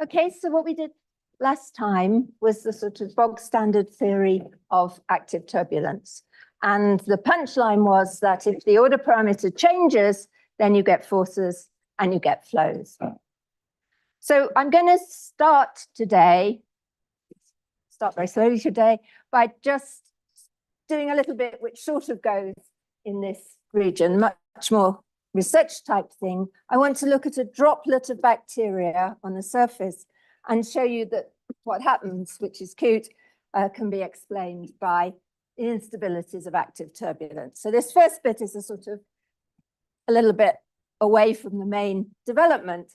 Okay, so what we did last time was the sort of bog standard theory of active turbulence. And the punchline was that if the order parameter changes, then you get forces and you get flows. So I'm going to start very slowly today, by just doing a little bit which sort of goes in this region, much more research type thing. I want to look at a droplet of bacteria on the surface and show you that what happens, which is cute, can be explained by the instabilities of active turbulence. So this first bit is a sort of a little bit away from the main development,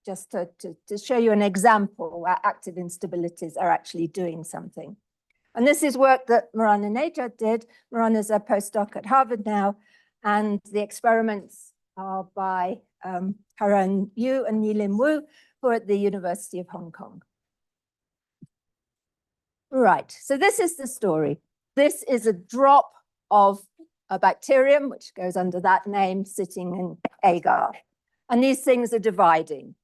just to show you an example where active instabilities are actually doing something. And this is work that Marana Nejad did. Marana's a postdoc at Harvard now, and the experiments are by Haran Yu and Yilin Wu, who are at the University of Hong Kong. Right, so this is the story. This is a drop of a bacterium, which goes under that name, sitting in agar. And these things are dividing.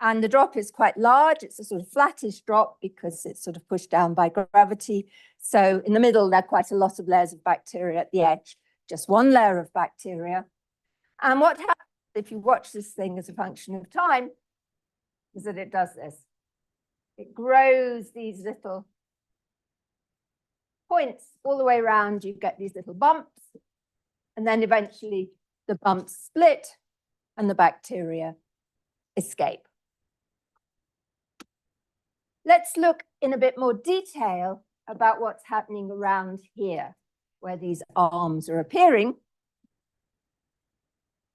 And the drop is quite large. It's a sort of flattish drop because it's sort of pushed down by gravity. So in the middle, there are quite a lot of layers of bacteria. At the edge, just one layer of bacteria. And what happens if you watch this thing as a function of time is that it does this. It grows these little points all the way around. You get these little bumps. And then eventually the bumps split and the bacteria escape. Let's look in a bit more detail about what's happening around here, where these arms are appearing.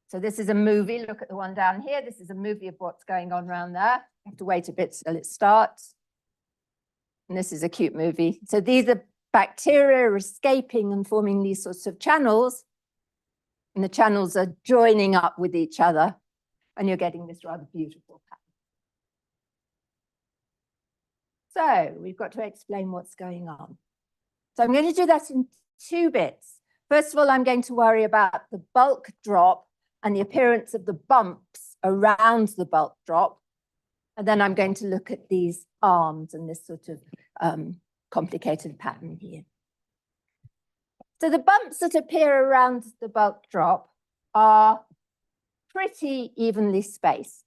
So this is a movie. Look at the one down here. This is a movie of what's going on around there. You have to wait a bit till it starts. And this is a cute movie. So these are bacteria escaping and forming these sorts of channels. And the channels are joining up with each other. And you're getting this rather beautiful pattern. So we've got to explain what's going on. So I'm going to do that in two bits. First of all, I'm going to worry about the bulk drop and the appearance of the bumps around the bulk drop. And then I'm going to look at these arms and this sort of complicated pattern here. So the bumps that appear around the bulk drop are pretty evenly spaced.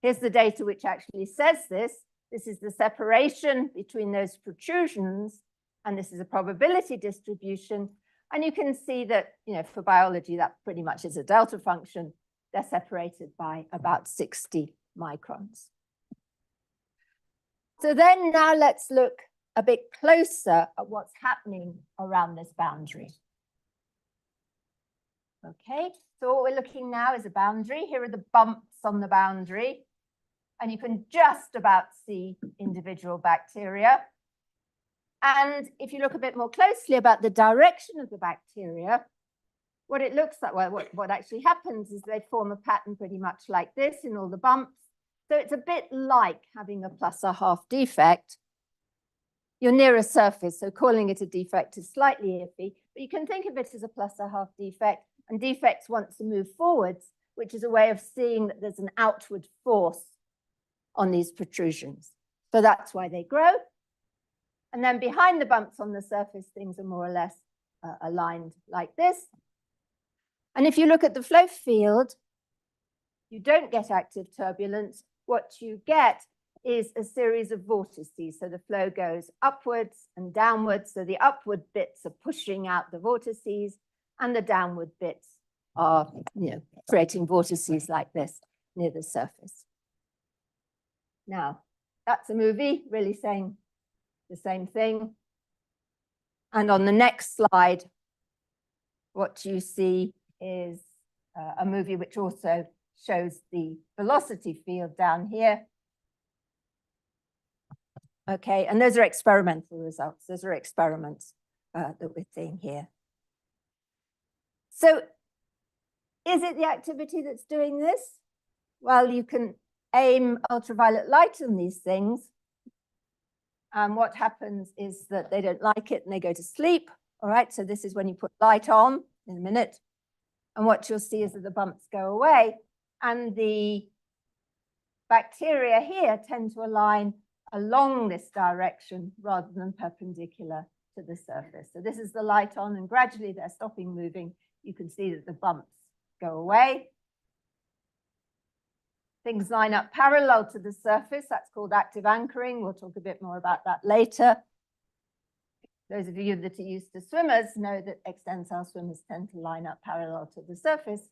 Here's the data which actually says this. This is the separation between those protrusions, and this is a probability distribution. And you can see that, for biology, that pretty much is a delta function. They're separated by about 60 microns. So then now let's look a bit closer at what's happening around this boundary. Okay, so what we're looking now is a boundary. Here are the bumps on the boundary. And you can just about see individual bacteria. And if you look a bit more closely about the direction of the bacteria, what it looks like, well, what actually happens is they form a pattern pretty much like this in all the bumps. So it's a bit like having a plus or half defect. You're near a surface, so calling it a defect is slightly iffy, but you can think of it as a plus or half defect, and defects want to move forwards, which is a way of seeing that there's an outward force on these protrusions. So that's why they grow. And then behind the bumps on the surface, things are more or less aligned like this. And if you look at the flow field, you don't get active turbulence. What you get is a series of vortices. So the flow goes upwards and downwards. So the upward bits are pushing out the vortices, and the downward bits are creating vortices like this near the surface. Now, that's a movie really saying the same thing. And on the next slide, what you see is a movie which also shows the velocity field down here. Okay, and those are experimental results. Those are experiments that we're seeing here. So is it the activity that's doing this? Well, you can aim ultraviolet light on these things. And what happens is that they don't like it and they go to sleep. All right, so this is when you put light on in a minute. And what you'll see is that the bumps go away and the bacteria here tend to align along this direction rather than perpendicular to the surface. So this is the light on, and gradually they're stopping moving. You can see that the bumps go away. Things line up parallel to the surface. That's called active anchoring. We'll talk a bit more about that later. Those of you that are used to swimmers know that extensile swimmers tend to line up parallel to the surface.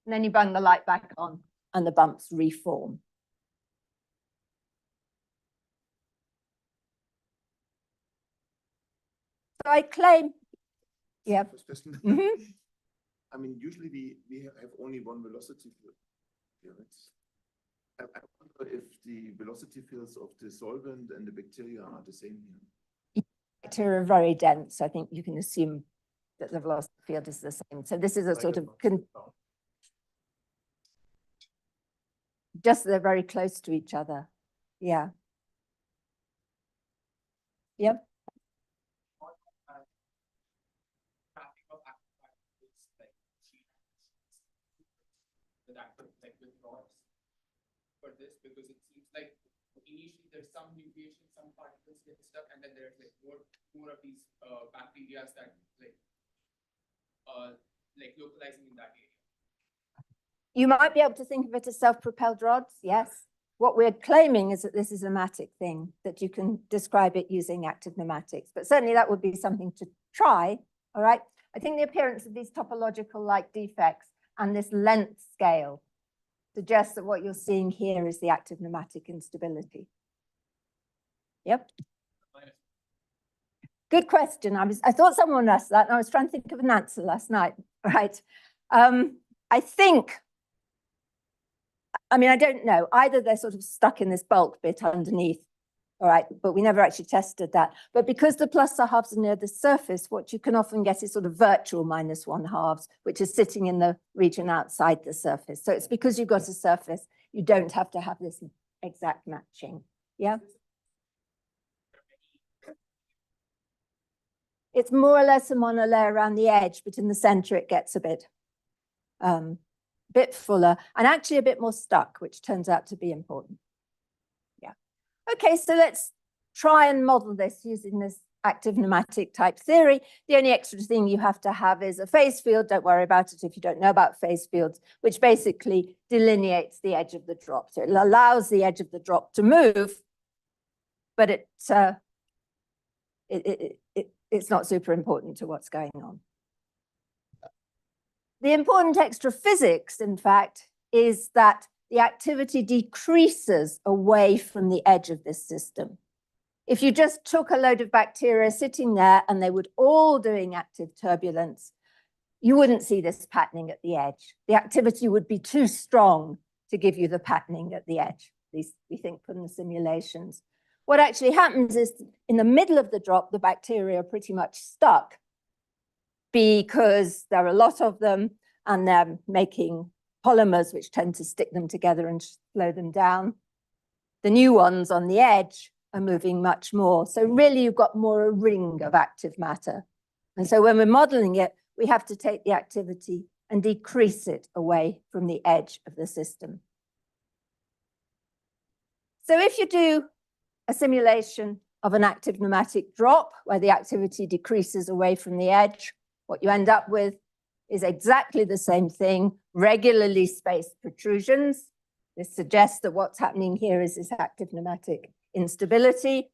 And then you bung the light back on and the bumps reform. So I claim, yeah. I mean, usually we have only one velocity field. I wonder if the velocity fields of the solvent and the bacteria are the same here. Bacteria are very dense. I think you can assume that the velocity field is the same. So this is a sort of, just they're very close to each other. Yeah. Yep. For this, because it seems like initially there's some nucleation, some particles get stuck, and then there's like more of these bacteria that like localizing in that area. You might be able to think of it as self-propelled rods, yes. What we're claiming is that this is a pneumatic thing, that you can describe it using active pneumatics, but certainly that would be something to try, all right? I think the appearance of these topological-like defects and this length scale suggests that what you're seeing here is the active pneumatic instability. Yep. Good question. I thought someone asked that, and I was trying to think of an answer last night, right? I think, I mean, I don't know. Either they're sort of stuck in this bulk bit underneath, all right, but we never actually tested that. But because the plus halves are near the surface, what you can often get is sort of virtual -1 halves, which is sitting in the region outside the surface. So it's because you've got a surface, you don't have to have this exact matching. Yeah. It's more or less a monolayer around the edge, but in the center it gets a bit fuller and actually a bit more stuck, which turns out to be important. Yeah. Okay, so let's try and model this using this active pneumatic type theory. The only extra thing you have to have is a phase field. Don't worry about it if you don't know about phase fields, which basically delineates the edge of the drop. So it allows the edge of the drop to move, but it's not super important to what's going on. The important extra physics, in fact, is that the activity decreases away from the edge of this system. If you just took a load of bacteria sitting there and they were all doing active turbulence, you wouldn't see this patterning at the edge. The activity would be too strong to give you the patterning at the edge, at least we think from the simulations. What actually happens is in the middle of the drop, the bacteria are pretty much stuck because there are a lot of them and they're making polymers which tend to stick them together and slow them down. The new ones on the edge are moving much more. So really you've got more a ring of active matter. And so when we're modeling it, we have to take the activity and decrease it away from the edge of the system. So if you do a simulation of an active pneumatic drop where the activity decreases away from the edge, what you end up with is exactly the same thing, regularly spaced protrusions. This suggests that what's happening here is this active pneumatic instability.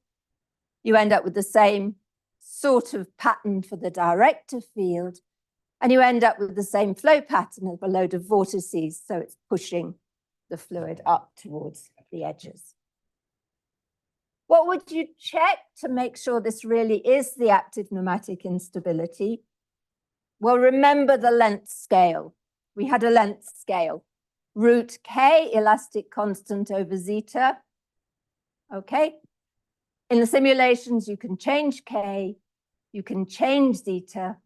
You end up with the same sort of pattern for the director field, and you end up with the same flow pattern of a load of vortices, so it's pushing the fluid up towards the edges. What would you check to make sure this really is the active pneumatic instability? Well, remember the length scale. We had a length scale. Root K, elastic constant over zeta. Okay. In the simulations, you can change K, you can change zeta,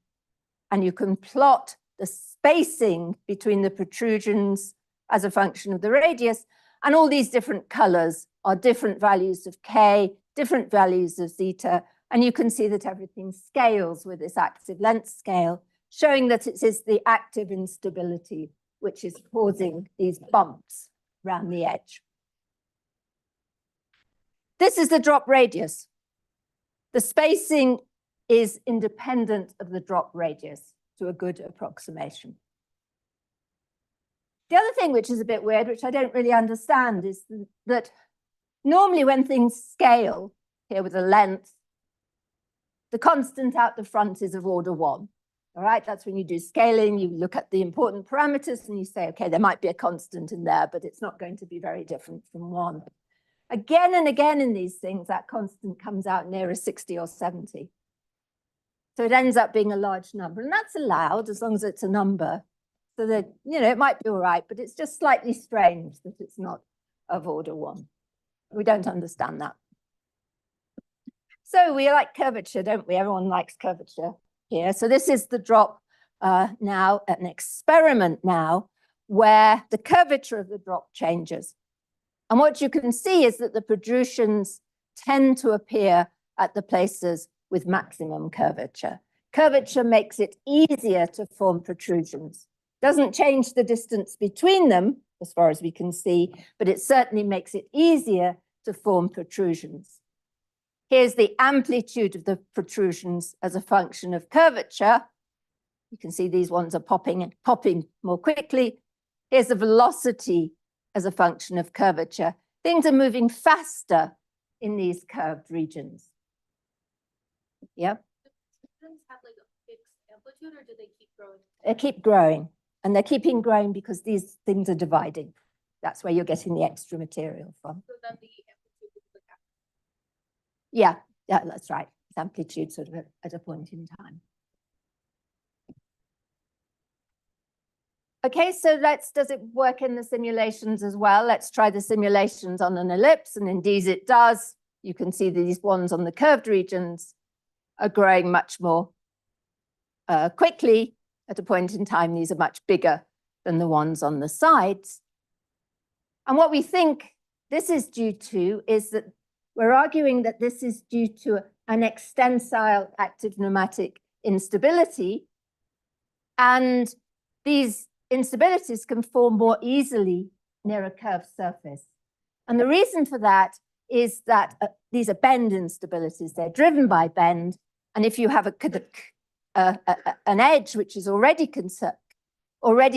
and you can plot the spacing between the protrusions as a function of the radius. And all these different colors are different values of K, different values of zeta. And you can see that everything scales with this active length scale, showing that it is the active instability which is causing these bumps around the edge. This is the drop radius. The spacing is independent of the drop radius to a good approximation. The other thing which is a bit weird, which I don't really understand, is that normally when things scale here with a length, the constant out the front is of order 1. All right, that's when you do scaling, you look at the important parameters and you say, okay, there might be a constant in there, but it's not going to be very different from 1. Again and again in these things, that constant comes out nearer 60 or 70. So it ends up being a large number, and that's allowed as long as it's a number. So that, you know, it might be all right, but it's just slightly strange that it's not of order 1. We don't understand that. So we like curvature, don't we? Everyone likes curvature here. So this is the drop now, an experiment now, where the curvature of the drop changes. And what you can see is that the protrusions tend to appear at the places with maximum curvature. Curvature makes it easier to form protrusions. Doesn't change the distance between them, as far as we can see, but it certainly makes it easier to form protrusions. Here's the amplitude of the protrusions as a function of curvature. You can see these ones are popping more quickly. Here's the velocity as a function of curvature. Things are moving faster in these curved regions. Yeah. Do have like a fixed amplitude, or do they keep growing? They keep growing, and they're keeping growing because these things are dividing. That's where you're getting the extra material from. So then the amplitude is like after. Yeah, that's right. It's amplitude sort of at a point in time. Okay, so does it work in the simulations as well? Let's try the simulations on an ellipse, and indeed it does. You can see that these ones on the curved regions are growing much more quickly. At a point in time, these are much bigger than the ones on the sides. And what we think this is due to is that we're arguing that this is due to an extensile active pneumatic instability. And these instabilities can form more easily near a curved surface. And the reason for that is that these are bend instabilities. They're driven by bend. And if you have an edge which is already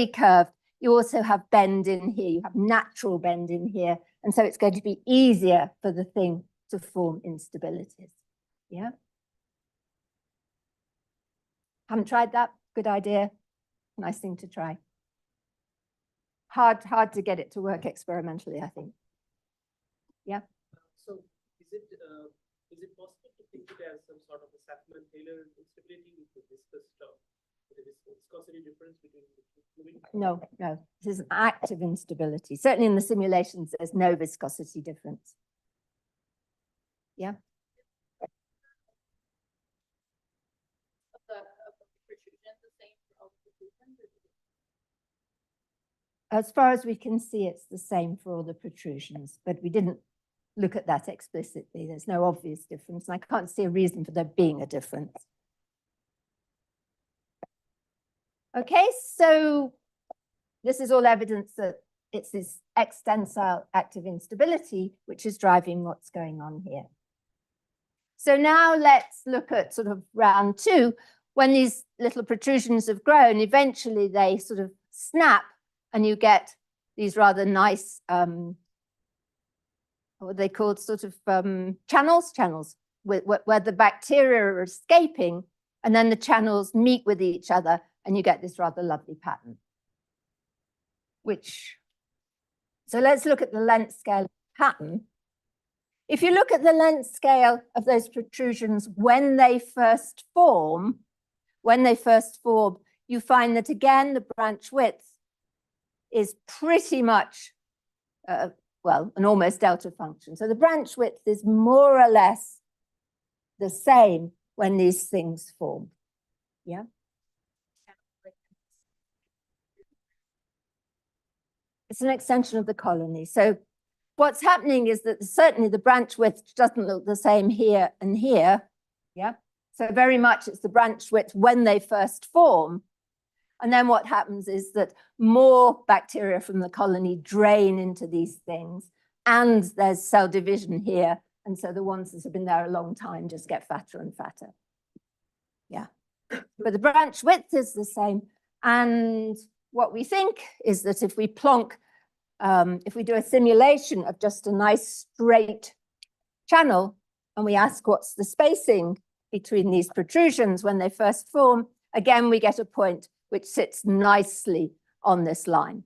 curved, you also have bend in here. You have natural bend in here. And so it's going to be easier for the thing to form instabilities. Yeah. Haven't tried that? Good idea. Nice thing to try. Hard to get it to work experimentally, I think. Yeah. So is it possible to think it as some sort of a Saffman-Taylor instability with the viscous stuff? There is viscosity difference between the fluid? No. This is an active instability. Certainly in the simulations, there's no viscosity difference. Yeah. Of the protrusion the same for all the protrusions? As far as we can see, it's the same for all the protrusions, but we didn't look at that explicitly. There's no obvious difference, and I can't see a reason for there being a difference. Okay, so this is all evidence that it's this extensile active instability which is driving what's going on here. So now let's look at sort of round 2. When these little protrusions have grown, eventually they sort of snap and you get these rather nice, what are they called, sort of channels where the bacteria are escaping, and then the channels meet with each other and you get this rather lovely pattern. So let's look at the length scale pattern. If you look at the length scale of those protrusions when they first form, you find that again, the branch width is pretty much, well, an almost delta function. So the branch width is more or less the same when these things form. Yeah. It's an extension of the colony. So what's happening is that certainly the branch width doesn't look the same here and here. Yeah. So very much it's the branch width when they first form. And then what happens is that more bacteria from the colony drain into these things, and there's cell division here, And so the ones that have been there a long time just get fatter and fatter. Yeah, but the branch width is the same. And what we think is that if we plonk, if we do a simulation of just a nice straight channel, and we ask what's the spacing between these protrusions when they first form, again, we get a point which sits nicely on this line.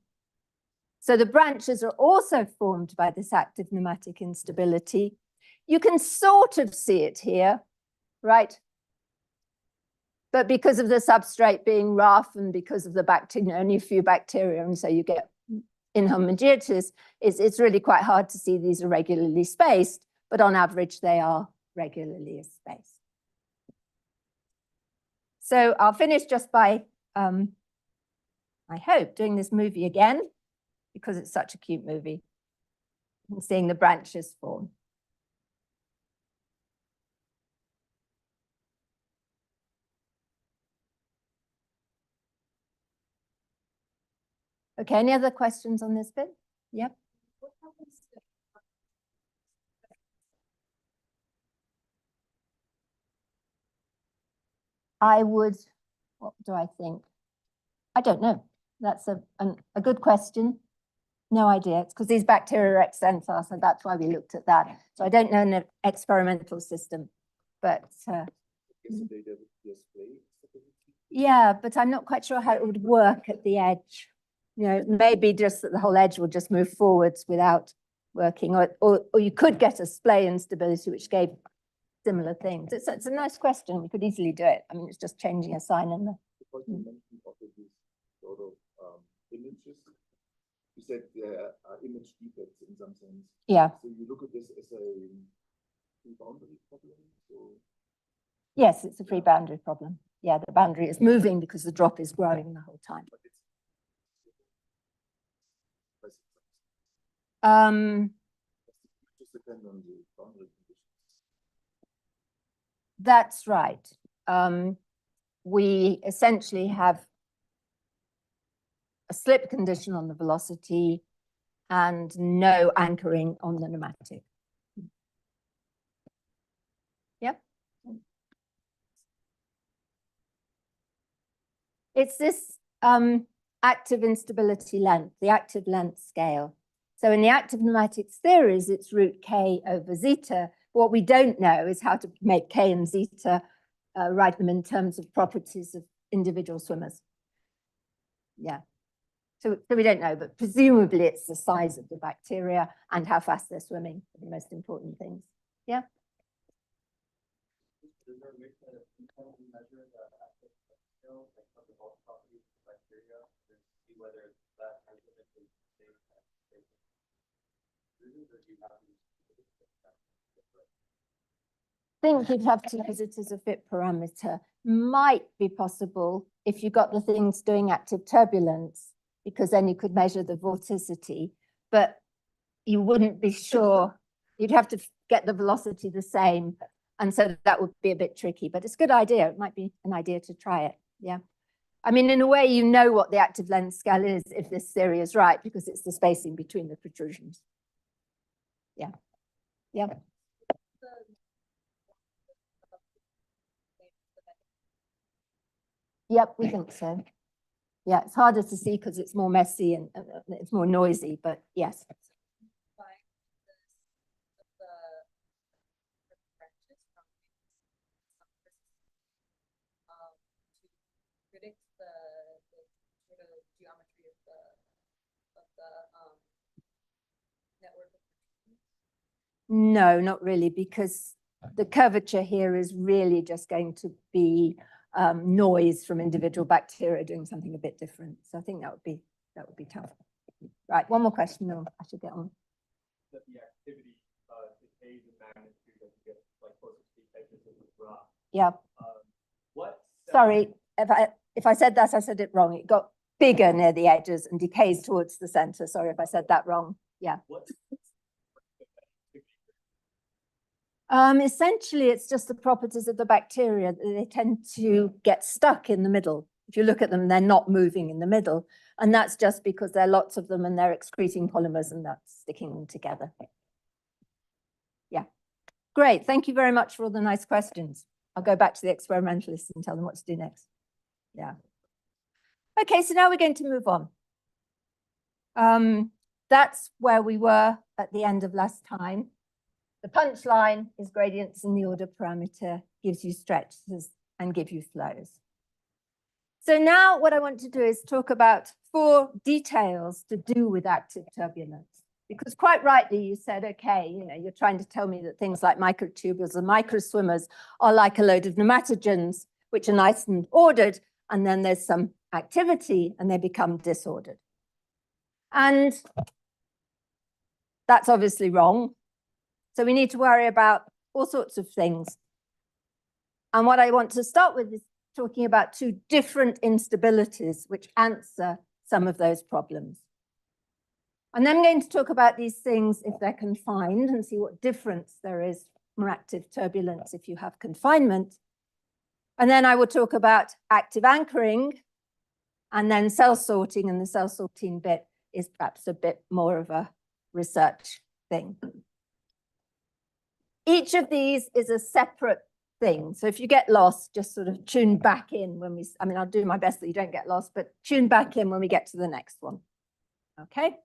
So the branches are also formed by this active pneumatic instability. You can sort of see it here, right? But because of the substrate being rough and because of the bacteria, only a few bacteria, and so you get inhomogeneities, it's really quite hard to see these are regularly spaced, but on average, they are regularly spaced. So I'll finish just by, I hope, doing this movie again, because it's such a cute movie, and seeing the branches form. Okay, any other questions on this bit? Yep. I would, what do I think? I don't know. That's a good question. No idea. It's because these bacteria are extensile, so that's why we looked at that. So I don't know an experimental system, but yeah, but I'm not quite sure how it would work at the edge. You know, maybe just that the whole edge will just move forwards without working, or you could get a splay instability, which gave similar things. It's a nice question. We could easily do it. I mean, it's just changing a sign in the. Because you mentioned also these sort of images. You said there are image defects in some sense. Yeah. So you look at this as a free boundary problem. So yes, it's a free boundary problem. Yeah, the boundary is moving because the drop is growing the whole time. Just depend on the boundary conditions. That's right. We essentially have a slip condition on the velocity and no anchoring on the pneumatic. Yep. It's this active instability length, the active length scale. So in the active pneumatics theories, it's root K over zeta. What we don't know is how to make K and zeta, write them in terms of properties of individual swimmers. Yeah. So we don't know, but presumably it's the size of the bacteria and how fast they're swimming are the most important things. Yeah. Is there a way to measure the active scale, like of the bulk properties of bacteria, to see whether that measurement is the same as or do you have to think you'd have to use it as a fit parameter. Might be possible if you got the things doing active turbulence, because then you could measure the vorticity, but you wouldn't be sure. You'd have to get the velocity the same. And so that would be a bit tricky, but it's a good idea. It might be an idea to try it. Yeah. I mean, in a way, you know what the active length scale is if this theory is right, because it's the spacing between the protrusions. Yeah. Yeah. Yep, we think so. Yeah, it's harder to see because it's more messy and it's more noisy, but yes. Predict the sort of geometry of the network of protrusions? No, not really, because the curvature here is really just going to be noise from individual bacteria doing something a bit different. So I think that would be tough. Right, one more question, or I should get on. the activity decays in magnitude as you get like closer to the edges of the rock. Yeah. What? Sorry, if I said that, I said it wrong. It got bigger near the edges and decays towards the center. Sorry if I said that wrong. Yeah. What? Essentially, it's just the properties of the bacteria. They tend to get stuck in the middle. If you look at them, they're not moving in the middle. And that's just because there are lots of them and they're excreting polymers and that's sticking them together. Yeah. Great. Thank you very much for all the nice questions. I'll go back to the experimentalists and tell them what to do next. Yeah. Okay, so now we're going to move on. That's where we were at the end of last time. The punchline is gradients in the order parameter gives you stretches and give you flows. So now what I want to do is talk about 4 details to do with active turbulence. Because quite rightly you said, okay, you're trying to tell me that things like microtubules and microswimmers are like a load of pneumatogens, which are nice and ordered, and then there's some activity and they become disordered. And that's obviously wrong. So we need to worry about all sorts of things. And what I want to start with is talking about 2 different instabilities which answer some of those problems. And then I'm going to talk about these things if they're confined and see what difference there is from active turbulence if you have confinement. And then I will talk about active anchoring and then cell sorting, and the cell sorting bit is perhaps a bit more of a research thing. Each of these is a separate thing. So if you get lost, just sort of tune back in when we, I mean, I'll do my best that you don't get lost, but tune back in when we get to the next one. Okay.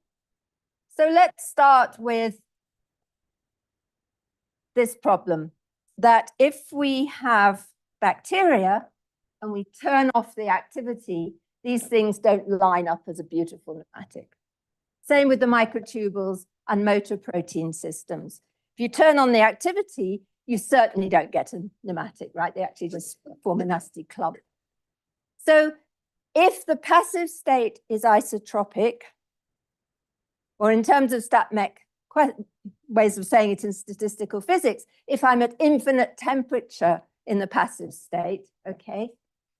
So let's start with this problem that if we have bacteria and we turn off the activity, these things don't line up as a beautiful pneumatic. Same with the microtubules and motor protein systems. If you turn on the activity, you certainly don't get a pneumatic, right? They actually just form a nasty clump. So if the passive state is isotropic, or in terms of StatMech ways of saying it in statistical physics, if I'm at infinite temperature in the passive state, okay,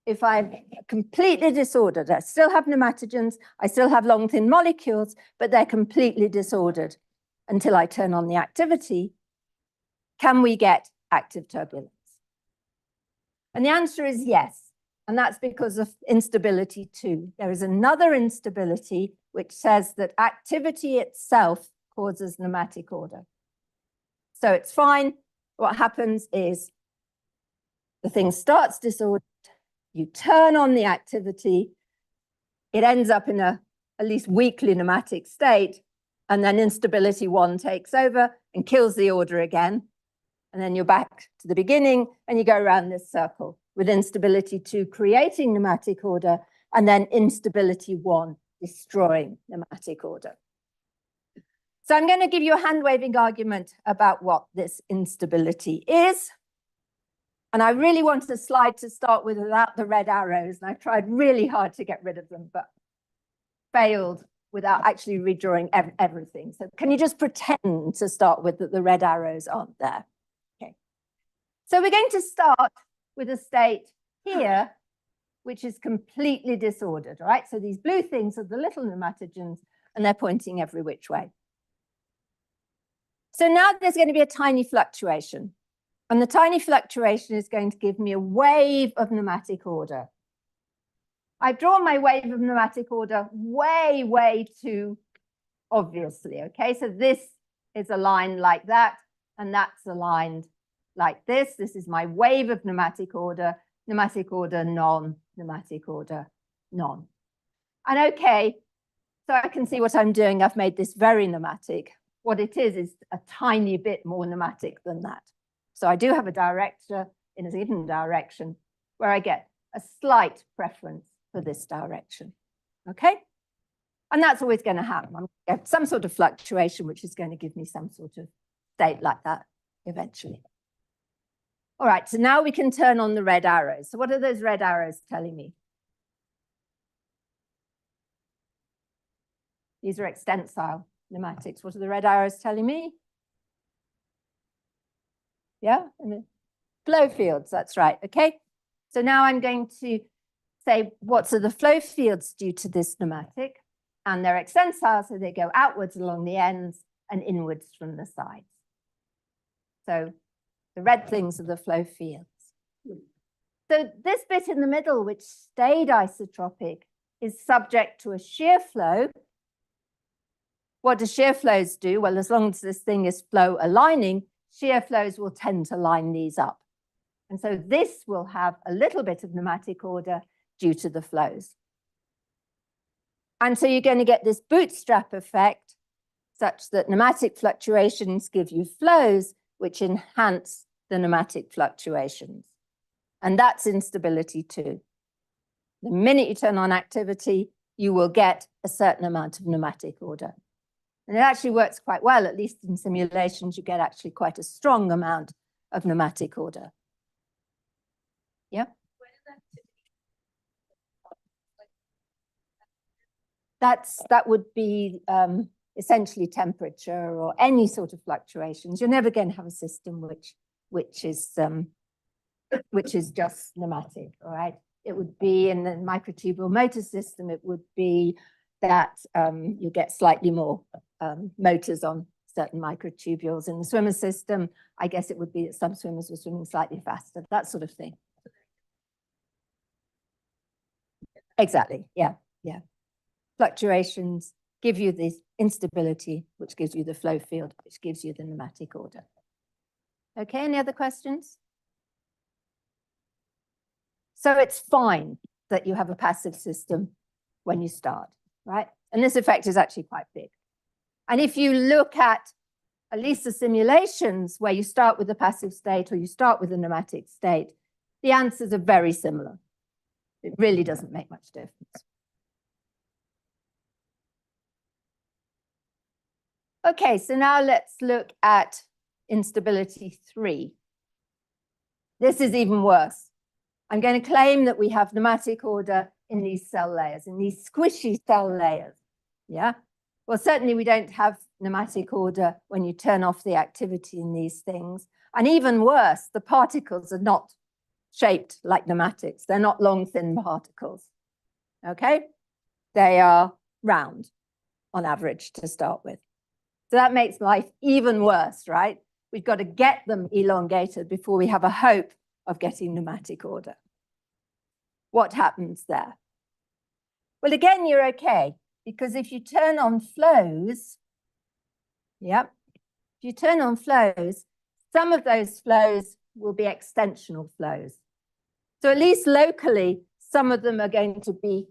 if I'm completely disordered, I still have pneumatogens, I still have long thin molecules, but they're completely disordered until I turn on the activity, can we get active turbulence? And the answer is yes. And that's because of instability 2. There is another instability which says that activity itself causes pneumatic order. So it's fine. What happens is the thing starts disordered, you turn on the activity, it ends up in a at least weakly pneumatic state, and then instability 1 takes over and kills the order again. And then you're back to the beginning and you go around this circle with instability 2 creating pneumatic order and then instability 1 destroying pneumatic order. So I'm going to give you a hand-waving argument about what this instability is. And I really want a slide to start with without the red arrows. And I tried really hard to get rid of them, but failed without actually redrawing everything. So can you just pretend to start with that the red arrows aren't there? Okay. So we're going to start with a state here, which is completely disordered, right? So these blue things are the little pneumatogens, and they're pointing every which way. So now there's going to be a tiny fluctuation. And the tiny fluctuation is going to give me a wave of pneumatic order. I've drawn my wave of pneumatic order way, way too obviously, okay? So this is aligned like that, and that's aligned like this. This is my wave of pneumatic order, none, pneumatic order, none. And okay, so I can see what I'm doing. I've made this very pneumatic. What it is a tiny bit more pneumatic than that. So I do have a director in a given direction where I get a slight preference for this direction, okay? And that's always going to happen. I'm going to get some sort of fluctuation, which is going to give me some sort of state like that eventually. All right, so now we can turn on the red arrows. So what are those red arrows telling me? These are extensile pneumatics. What are the red arrows telling me? Yeah, flow fields, that's right, okay? So now I'm going to say, what are the flow fields due to this pneumatic? And they're extensile, so they go outwards along the ends and inwards from the sides. So the red things are the flow fields. So this bit in the middle, which stayed isotropic, is subject to a shear flow. What do shear flows do? Well, as long as this thing is flow aligning, shear flows will tend to line these up. And so this will have a little bit of pneumatic order due to the flows. And so you're going to get this bootstrap effect such that pneumatic fluctuations give you flows which enhance the pneumatic fluctuations. And that's instability too. The minute you turn on activity, you will get a certain amount of pneumatic order. And it actually works quite well, at least in simulations, you get actually quite a strong amount of pneumatic order. Yeah? That would be essentially temperature or any sort of fluctuations. You're never going to have a system which is just pneumatic, all right? It would be in the microtubule motor system, it would be that you get slightly more motors on certain microtubules. In the swimmer system, I guess it would be that some swimmers were swimming slightly faster, that sort of thing. Exactly, yeah, yeah. Fluctuations give you this instability, which gives you the flow field, which gives you the pneumatic order. Okay, any other questions? So it's fine that you have a passive system when you start, right? And this effect is actually quite big. And if you look at least the simulations where you start with a passive state or you start with a pneumatic state, the answers are very similar. It really doesn't make much difference. Okay, so now let's look at instability 3. This is even worse. I'm going to claim that we have pneumatic order in these cell layers, in these squishy cell layers. Yeah? Well, certainly we don't have pneumatic order when you turn off the activity in these things. And even worse, the particles are not shaped like pneumatics. They're not long, thin particles. Okay? They are round on average to start with. So that makes life even worse, right? We've got to get them elongated before we have a hope of getting pneumatic order. What happens there? Well, again, you're okay, because if you turn on flows, yep, if you turn on flows, some of those flows will be extensional flows. So at least locally, some of them are going to be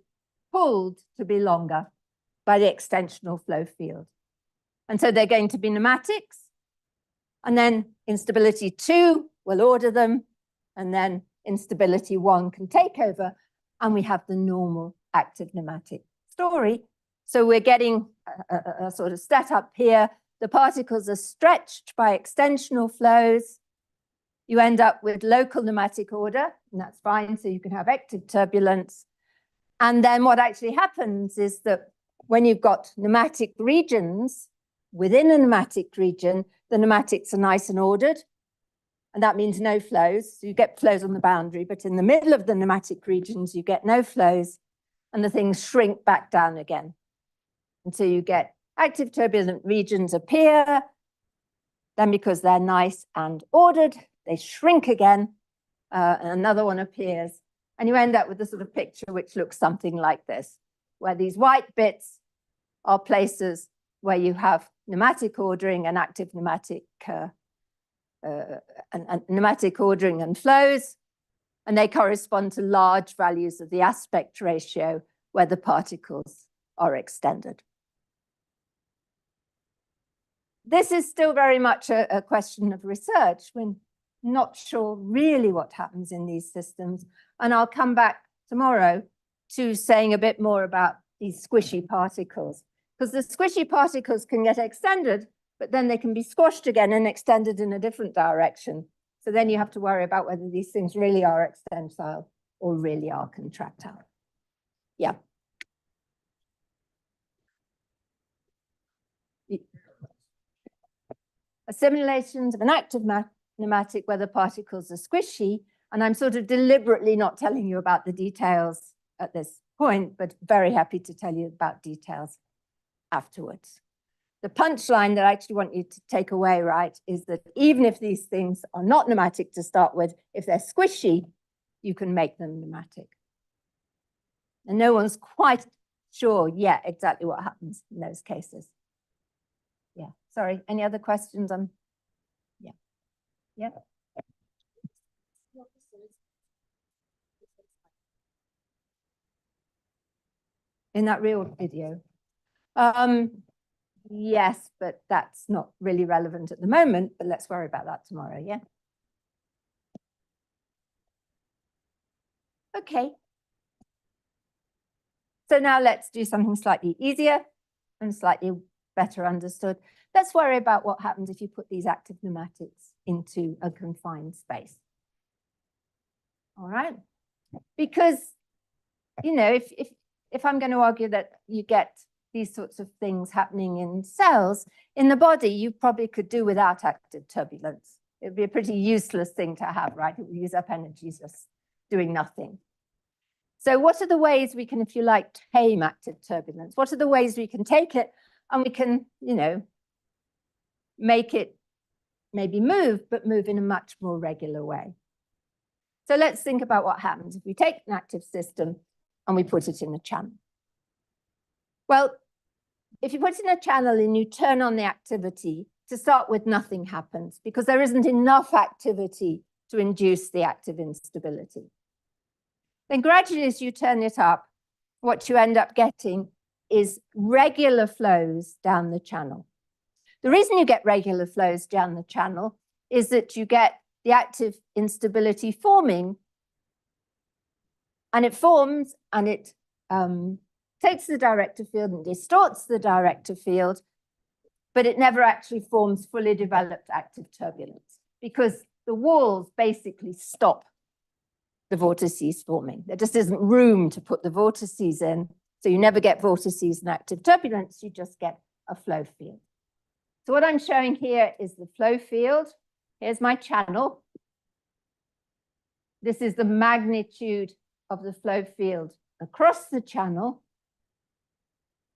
pulled to be longer by the extensional flow field. And so they're going to be pneumatics, and then instability 2 will order them, and then instability 1 can take over, and we have the normal active pneumatic story. So we're getting a sort of setup here. The particles are stretched by extensional flows. You end up with local pneumatic order, and that's fine, so you can have active turbulence. And then what actually happens is that when you've got pneumatic regions, within a pneumatic region, the pneumatics are nice and ordered, and that means no flows. So you get flows on the boundary, but in the middle of the pneumatic regions, you get no flows, and the things shrink back down again. And so you get active turbulent regions appear, then because they're nice and ordered, they shrink again, and another one appears, and you end up with a sort of picture which looks something like this, where these white bits are places where you have pneumatic ordering and active pneumatic and pneumatic ordering and flows, and they correspond to large values of the aspect ratio where the particles are extended. This is still very much a question of research. We're not sure really what happens in these systems, and I'll come back tomorrow to saying a bit more about these squishy particles. Because the squishy particles can get extended, but then they can be squashed again and extended in a different direction. So then you have to worry about whether these things really are extensile or really are contractile. Yeah. A simulation of an active pneumatic where the particles are squishy, and I'm sort of deliberately not telling you about the details at this point, but very happy to tell you about details afterwards. The punchline that I actually want you to take away, right, is that even if these things are not pneumatic to start with, if they're squishy, you can make them pneumatic. And no one's quite sure yet exactly what happens in those cases. Yeah, sorry, any other questions on? Yeah. Yeah. In that real video. Yes, but that's not really relevant at the moment, but let's worry about that tomorrow, yeah? Okay. So now let's do something slightly easier and slightly better understood. Let's worry about what happens if you put these active nematics into a confined space. All right? Because, you know, if I'm going to argue that you get these sorts of things happening in cells, in the body, you probably could do without active turbulence. It would be a pretty useless thing to have, right? It would use up energy just doing nothing. So what are the ways we can, if you like, tame active turbulence? What are the ways we can take it and we can, you know, make it maybe move, but move in a much more regular way? So let's think about what happens if we take an active system and we put it in a channel. Well, if you put it in a channel and you turn on the activity, to start with, nothing happens because there isn't enough activity to induce the active instability. Then gradually, as you turn it up, what you end up getting is regular flows down the channel. The reason you get regular flows down the channel is that you get the active instability forming, and it forms and it takes the director field and distorts the director field, but it never actually forms fully developed active turbulence because the walls basically stop the vortices forming. There just isn't room to put the vortices in, so you never get vortices and active turbulence, you just get a flow field. So what I'm showing here is the flow field. Here's my channel. This is the magnitude of the flow field across the channel.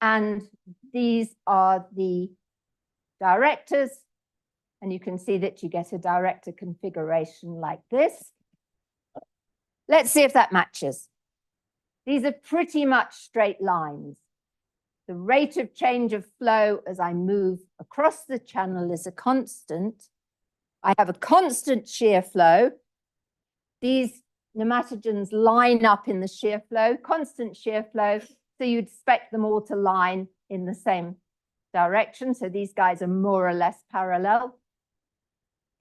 And these are the directors. And you can see that you get a director configuration like this. Let's see if that matches. These are pretty much straight lines. The rate of change of flow as I move across the channel is a constant. I have a constant shear flow. These nematogens line up in the shear flow, constant shear flow. So you'd expect them all to line in the same direction. So these guys are more or less parallel.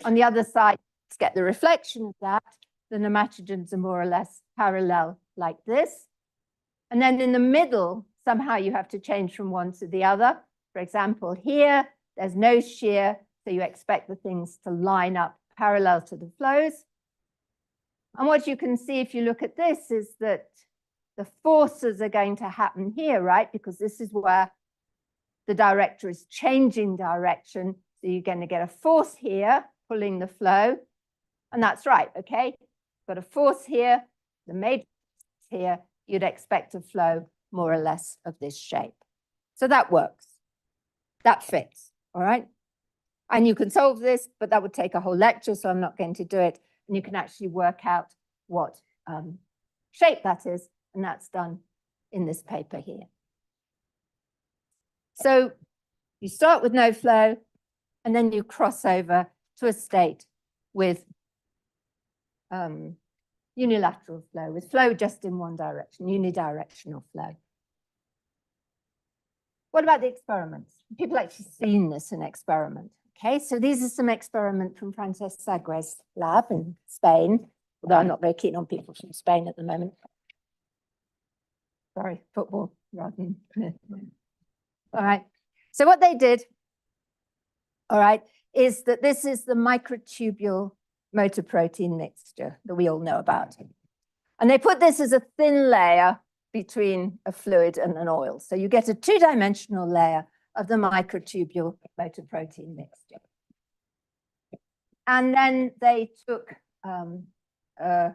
On the other side, to get the reflection of that, the nematogens are more or less parallel like this. And then in the middle, somehow you have to change from one to the other. For example, here, there's no shear, so you expect the things to line up parallel to the flows. And what you can see if you look at this is that the forces are going to happen here, right? Because this is where the director is changing direction. So you're going to get a force here pulling the flow. And that's right, okay? Got a force here, the matrix here, you'd expect a flow more or less of this shape. So that works. That fits, all right? And you can solve this, but that would take a whole lecture, so I'm not going to do it. And you can actually work out what shape that is, and that's done in this paper here. So you start with no flow, and then you cross over to a state with unilateral flow, with flow just in one direction, unidirectional flow. What about the experiments? People actually seen this in experiment. Okay, so these are some experiments from Francesc Sagre's lab in Spain, although I'm not very keen on people from Spain at the moment. Sorry, football rather than. All right, so what they did, all right, is that this is the microtubule motor protein mixture that we all know about. And they put this as a thin layer between a fluid and an oil. So you get a two-dimensional layer of the microtubule motor protein mixture. And then they took a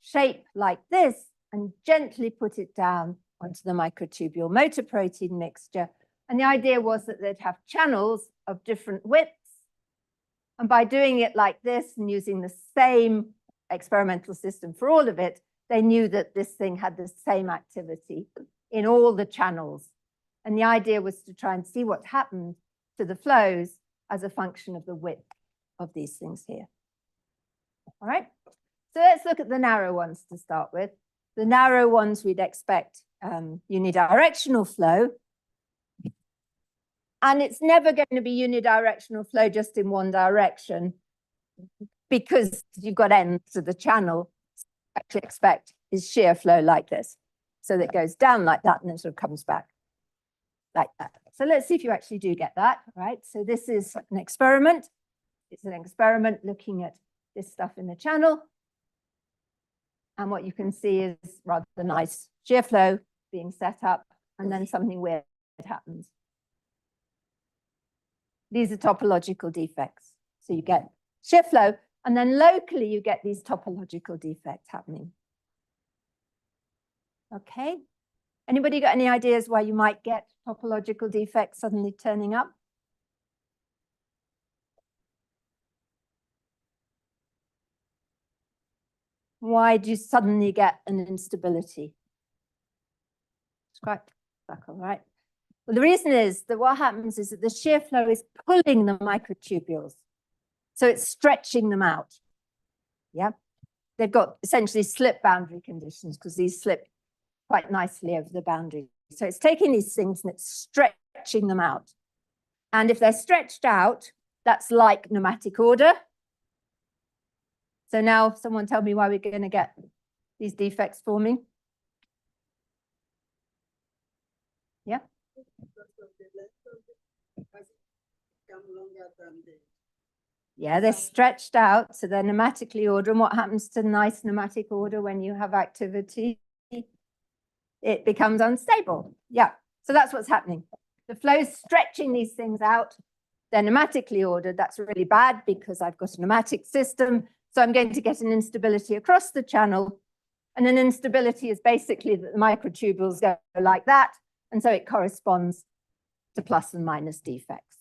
shape like this and gently put it down onto the microtubule motor protein mixture. And the idea was that they'd have channels of different widths. And by doing it like this and using the same experimental system for all of it, they knew that this thing had the same activity in all the channels. And the idea was to try and see what happened to the flows as a function of the width of these things here. All right, so let's look at the narrow ones to start with. The narrow ones we'd expect unidirectional flow. And it's never going to be unidirectional flow just in one direction, because you've got ends of the channel. Actually expect is shear flow like this. So that goes down like that and then sort of comes back like that. So let's see if you actually do get that, right? So this is an experiment. It's an experiment looking at this stuff in the channel. And what you can see is rather nice shear flow being set up, and then something weird happens. These are topological defects. So you get shear flow, and then locally you get these topological defects happening. Okay. Anybody got any ideas why you might get topological defects suddenly turning up? Why do you suddenly get an instability? Scratch back, all right. Well, the reason is that what happens is that the shear flow is pulling the microtubules. So it's stretching them out. Yeah. They've got essentially slip boundary conditions because these slip quite nicely over the boundary. So it's taking these things and it's stretching them out. And if they're stretched out, that's like pneumatic order. So now someone tell me why we're going to get these defects forming. Yeah. Yeah, they're stretched out, so they're pneumatically ordered. And what happens to nice pneumatic order when you have activity? It becomes unstable. Yeah, so that's what's happening. The flow's stretching these things out. They're pneumatically ordered. That's really bad because I've got a pneumatic system. So I'm going to get an instability across the channel. And an instability is basically that the microtubules go like that. And so it corresponds to plus and minus defects.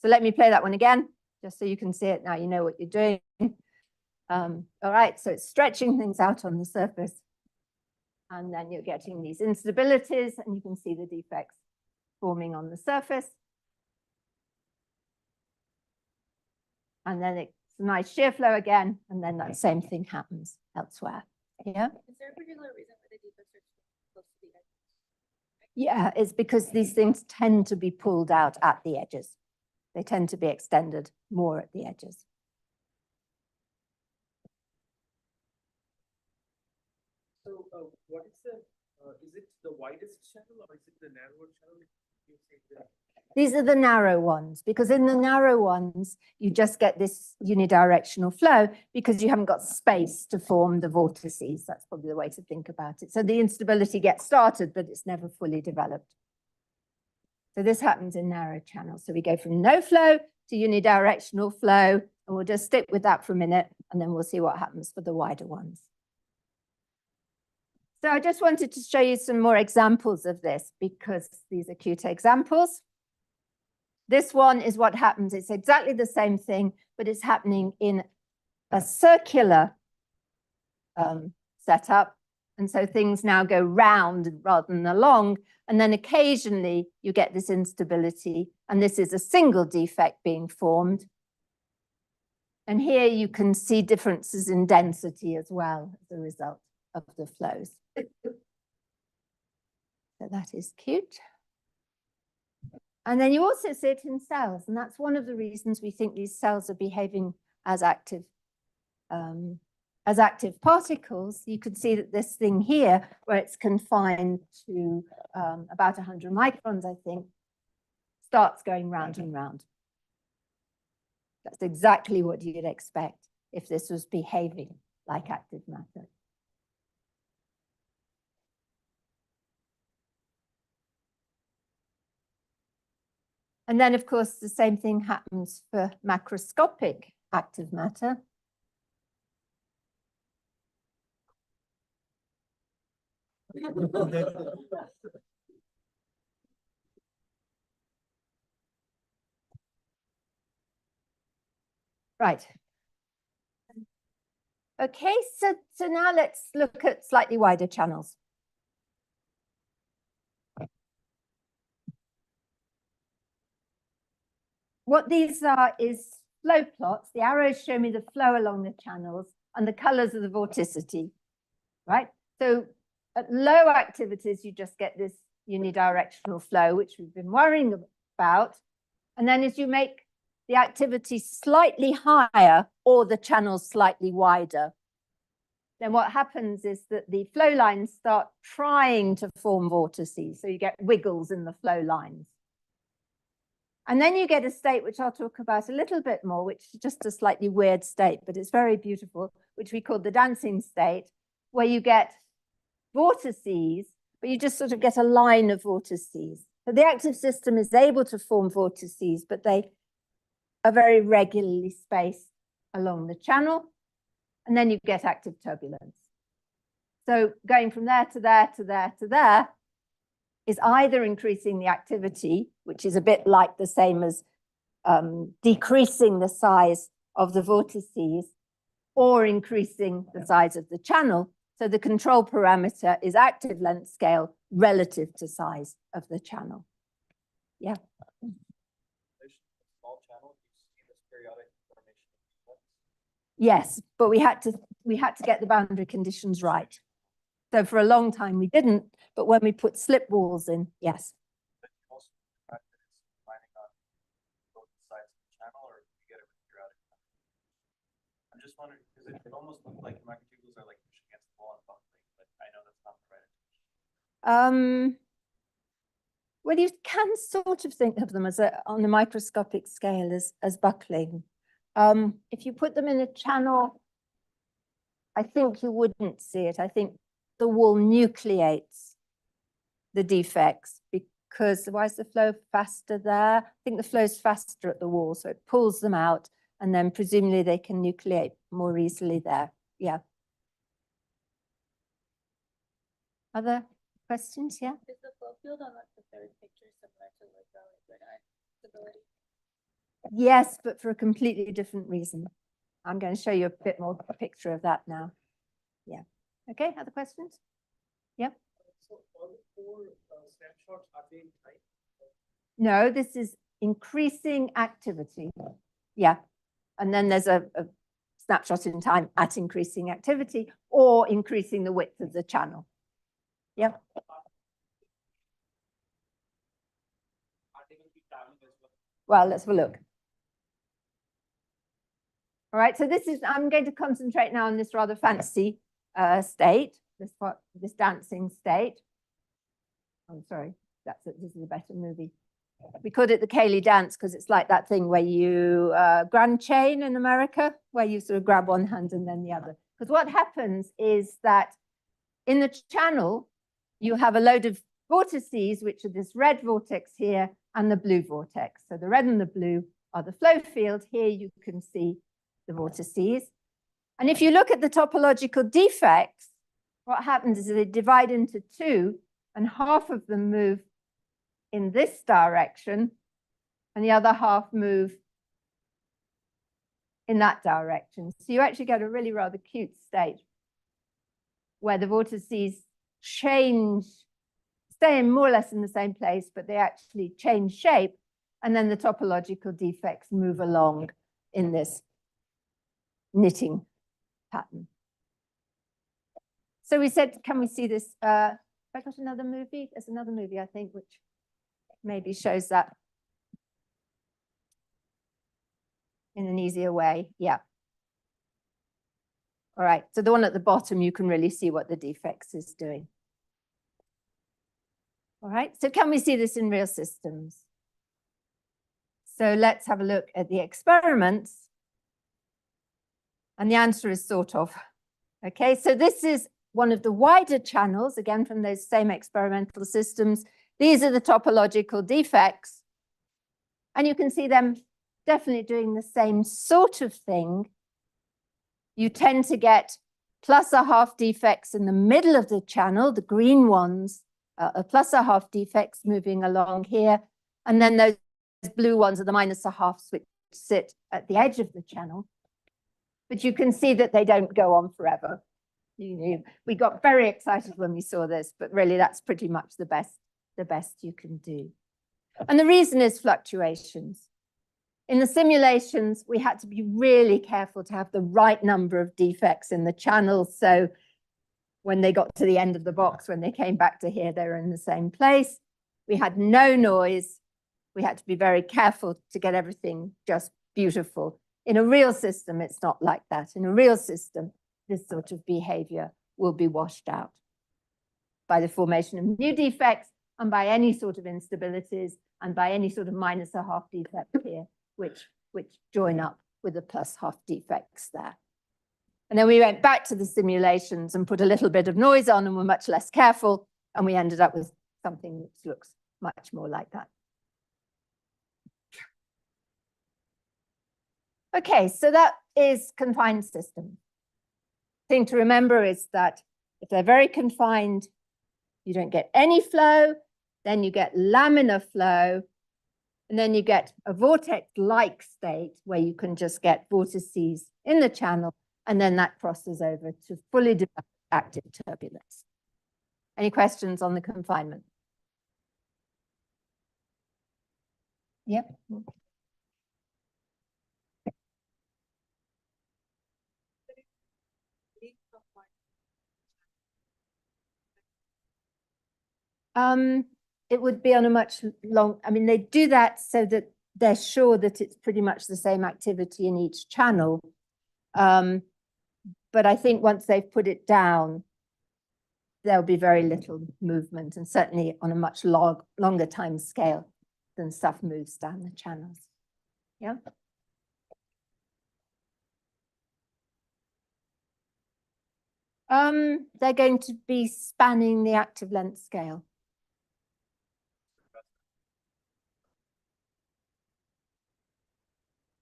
So let me play that one again, just so you can see it now. You know what you're doing. All right, so it's stretching things out on the surface. And then you're getting these instabilities, and you can see the defects forming on the surface. And then it's a nice shear flow again, and then that same thing happens elsewhere. Yeah. Is there a particular reason why the defects are close to the edge? Yeah, it's because these things tend to be pulled out at the edges. They tend to be extended more at the edges. So what is it the widest channel or is it the narrower channel? You say that. These are the narrow ones, because in the narrow ones, you just get this unidirectional flow because you haven't got space to form the vortices. That's probably the way to think about it. So the instability gets started, but it's never fully developed. So this happens in narrow channels. So we go from no flow to unidirectional flow, and we'll just stick with that for a minute, and then we'll see what happens for the wider ones. So I just wanted to show you some more examples of this because these are cute examples. This one is what happens. It's exactly the same thing, but it's happening in a circular setup. And so things now go round rather than along. And then occasionally you get this instability. And this is a single defect being formed. And here you can see differences in density as well as a result of the flows. So that is cute. And then you also see it in cells. And that's one of the reasons we think these cells are behaving as active particles. You could see that this thing here, where it's confined to about 100 microns, I think, starts going round and round. That's exactly what you'd expect if this was behaving like active matter. And then, of course, the same thing happens for macroscopic active matter. Right. Okay, so now let's look at slightly wider channels. What these are is flow plots. The arrows show me the flow along the channels and the colors of the vorticity, right? So at low activities, you just get this unidirectional flow, which we've been worrying about. And then as you make the activity slightly higher or the channel slightly wider, then what happens is that the flow lines start trying to form vortices. So you get wiggles in the flow lines. And then you get a state, which I'll talk about a little bit more, which is just a slightly weird state, but it's very beautiful, which we call the dancing state, where you get vortices, but you just sort of get a line of vortices. So the active system is able to form vortices, but they are very regularly spaced along the channel. And then you get active turbulence. So going from there to there to there to there is either increasing the activity, which is a bit like the same as decreasing the size of the vortices, or increasing the size of the channel. So the control parameter is active length scale relative to size of the channel. Yeah. Small channel, you see this periodic formation of defects. Yes, but we had to get the boundary conditions right. So for a long time we didn't, but when we put slip walls in, yes. But you also the fact that it's lining on both sides of the channel, or you get it with periodic. I'm just wondering, because it almost looked like the microtubules are like pushing against the wall and buckling, but I know that's not the right. Well, you can sort of think of them as on a microscopic scale as buckling. If you put them in a channel, I think you wouldn't see it. I think the wall nucleates the defects, because why is the flow faster there? I think the flow is faster at the wall, so it pulls them out, and then presumably they can nucleate more easily there. Yeah. Other questions? Yeah. Is the flow field on like the third picture similar to like the red eye stability? Yes, but for a completely different reason. I'm going to show you a bit more a picture of that now. Yeah. Okay, other questions? Yep. So all the four snapshots, are they in time? No, this is increasing activity. Yeah. And then there's a snapshot in time at increasing activity or increasing the width of the channel. Yeah. Are they going to be traveling as well? Well, let's have a look. All right, so I'm going to concentrate now on this rather fancy state, this dancing state. I'm sorry, this is a better movie. We called it the Cayley dance because it's like that thing where you grand chain in America, where you sort of grab one hand and then the other. Because what happens is that in the channel, you have a load of vortices, which are this red vortex here and the blue vortex. So the red and the blue are the flow field. Here you can see the vortices. And if you look at the topological defects, what happens is they divide into two, and half of them move in this direction, and the other half move in that direction. So you actually get a really rather cute state where the vortices change, stay in more or less in the same place, but they actually change shape, and then the topological defects move along in this knitting pattern. So we said, can we see this? Have I got another movie? There's another movie, I think, which maybe shows that in an easier way. Yeah. All right, so the one at the bottom, you can really see what the defects is doing. All right, so can we see this in real systems? So let's have a look at the experiments. And the answer is sort of. Okay, so this is one of the wider channels, again, from those same experimental systems. These are the topological defects. And you can see them definitely doing the same sort of thing. You tend to get +1/2 defects in the middle of the channel, the green ones, +1/2 defects moving along here. And then those blue ones are the -1/2, which sit at the edge of the channel. But you can see that they don't go on forever. We got very excited when we saw this, but really that's pretty much the best you can do. And the reason is fluctuations. In the simulations, we had to be really careful to have the right number of defects in the channels. So when they got to the end of the box, when they came back to here, they were in the same place. We had no noise. We had to be very careful to get everything just beautiful. In a real system, it's not like that. In a real system, this sort of behavior will be washed out by the formation of new defects and by any sort of instabilities and by any sort of minus a half defect here, which join up with the plus half defects there. And then we went back to the simulations and put a little bit of noise on and were much less careful. And we ended up with something which looks much more like that. Okay, so that is confined systems. Thing to remember is that if they're very confined, you don't get any flow, then you get laminar flow, and then you get a vortex-like state where you can just get vortices in the channel, and then that crosses over to fully developed active turbulence. Any questions on the confinement? Yep. It would be on a much long, I mean, they do that so that they're sure that it's pretty much the same activity in each channel. But I think once they've put it down, there'll be very little movement, and certainly on a much longer time scale than stuff moves down the channels. Yeah. They're going to be spanning the active length scale.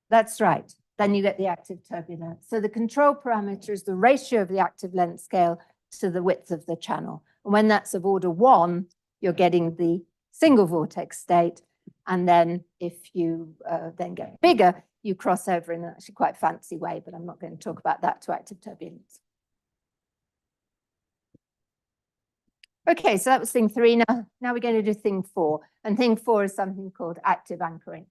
That's right. Then you get the active turbulence. So the control parameter is the ratio of the active length scale to the width of the channel. And when that's of order 1, you're getting the single vortex state. And then if you then get bigger, you cross over in an actually quite fancy way, but I'm not going to talk about that to active turbulence. Okay, so that was thing 3. Now we're going to do thing 4. And thing 4 is something called active anchoring.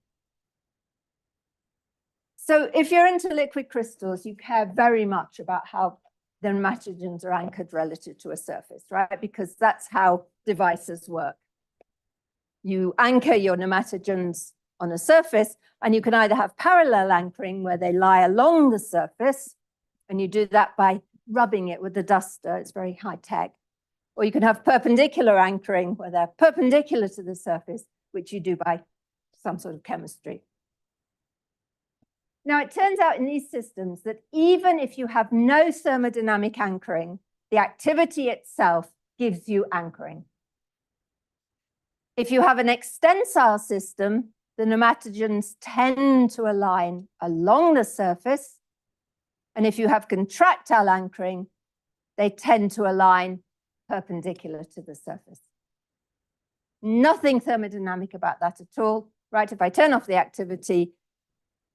So if you're into liquid crystals, you care very much about how the nematogens are anchored relative to a surface, right? Because that's how devices work. You anchor your nematogens on a surface, and you can either have parallel anchoring where they lie along the surface, and you do that by rubbing it with a duster. It's very high tech. Or you can have perpendicular anchoring where they're perpendicular to the surface, which you do by some sort of chemistry. Now, it turns out in these systems that even if you have no thermodynamic anchoring, the activity itself gives you anchoring. If you have an extensile system, the nematogens tend to align along the surface. And if you have contractile anchoring, they tend to align perpendicular to the surface. Nothing thermodynamic about that at all, right? If I turn off the activity,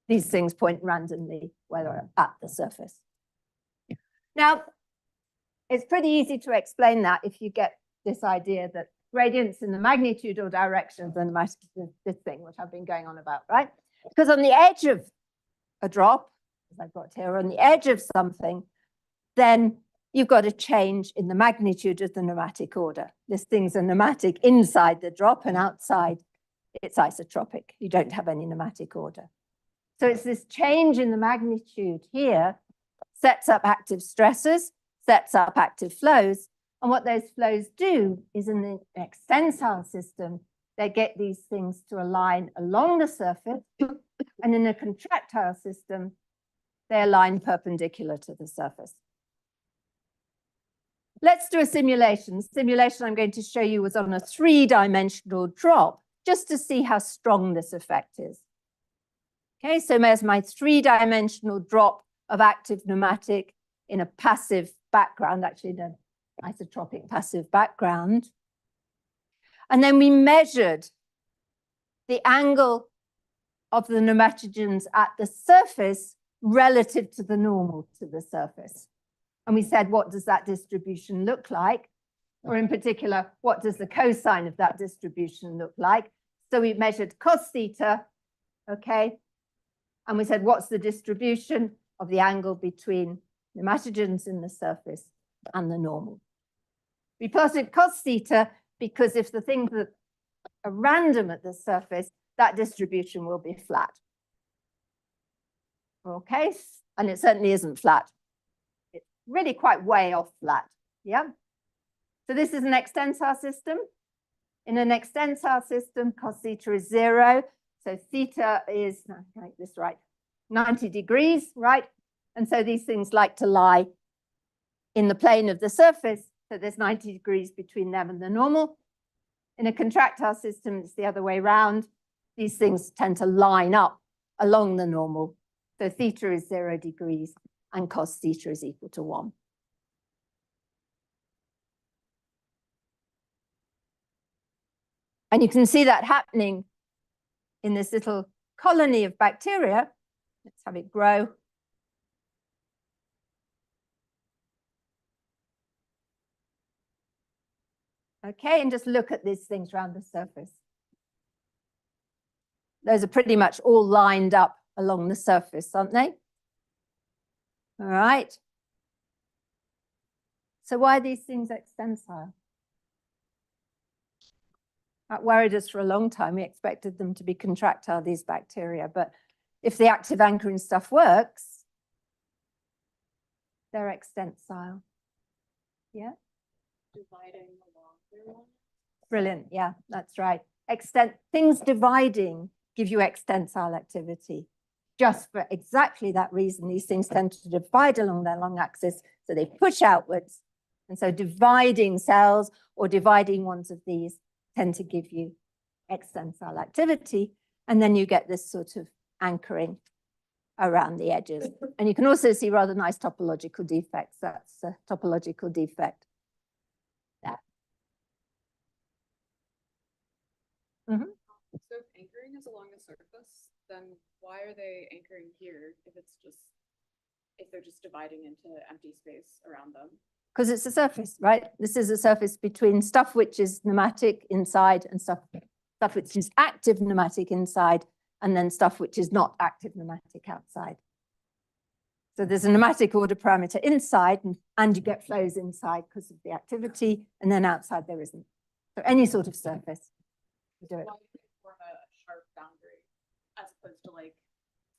these things point randomly where they're at the surface. Now, it's pretty easy to explain that if you get this idea that gradients in the magnitude or direction of the nematogen, this thing, which I've been going on about, right? Because on the edge of a drop, as I've got here, on the edge of something, then you've got a change in the magnitude of the nematic order. This thing's a nematic inside the drop, and outside it's isotropic. You don't have any nematic order. So it's this change in the magnitude here sets up active stresses, sets up active flows. And what those flows do is in the extensile system, they get these things to align along the surface. And in a contractile system, they align perpendicular to the surface. Let's do a simulation. The simulation I'm going to show you was on a 3-dimensional drop, just to see how strong this effect is. Okay, so there's my 3-dimensional drop of active nematic in a passive background, actually in an isotropic passive background. And then we measured the angle of the nematogens at the surface relative to the normal to the surface. And we said, what does that distribution look like? Or in particular, what does the cosine of that distribution look like? So we measured cos theta, okay? And we said, what's the distribution of the angle between nematogens in the surface and the normal? We plotted cos theta because if the things that are random at the surface, that distribution will be flat. Okay, and it certainly isn't flat. It's really quite way off flat, yeah? So this is an extensile system. In an extensile system, cos theta is 0. So theta is, no, I make this right, 90 degrees, right? And so these things like to lie in the plane of the surface. So there's 90 degrees between them and the normal. In a contractile system, it's the other way around. These things tend to line up along the normal. So theta is 0 degrees and cos theta is equal to 1. And you can see that happening in this little colony of bacteria. Let's have it grow. Okay, and just look at these things around the surface. Those are pretty much all lined up along the surface, aren't they? All right. So why are these things extensile? That worried us for a long time. We expected them to be contractile, these bacteria. But if the active anchoring stuff works, they're extensile. Yeah? Dividing along their line. Brilliant. Yeah, that's right. Things dividing give you extensile activity. Just for exactly that reason, these things tend to divide along their long axis, so they push outwards. And so dividing cells or dividing ones of these tend to give you extensile activity. And then you get this sort of anchoring around the edges. And you can also see rather nice topological defects. That's a topological defect. There. Mm-hmm. So if anchoring is along the surface, then why are they anchoring here if they're just dividing into empty space around them? Because it's a surface, right? This is a surface between stuff which is pneumatic inside and stuff which is active pneumatic inside, and then stuff which is not active pneumatic outside. So there's a pneumatic order parameter inside, and you get flows inside because of the activity, and then outside there isn't. So any sort of surface, you do it. Why do they form a sharp boundary as opposed to like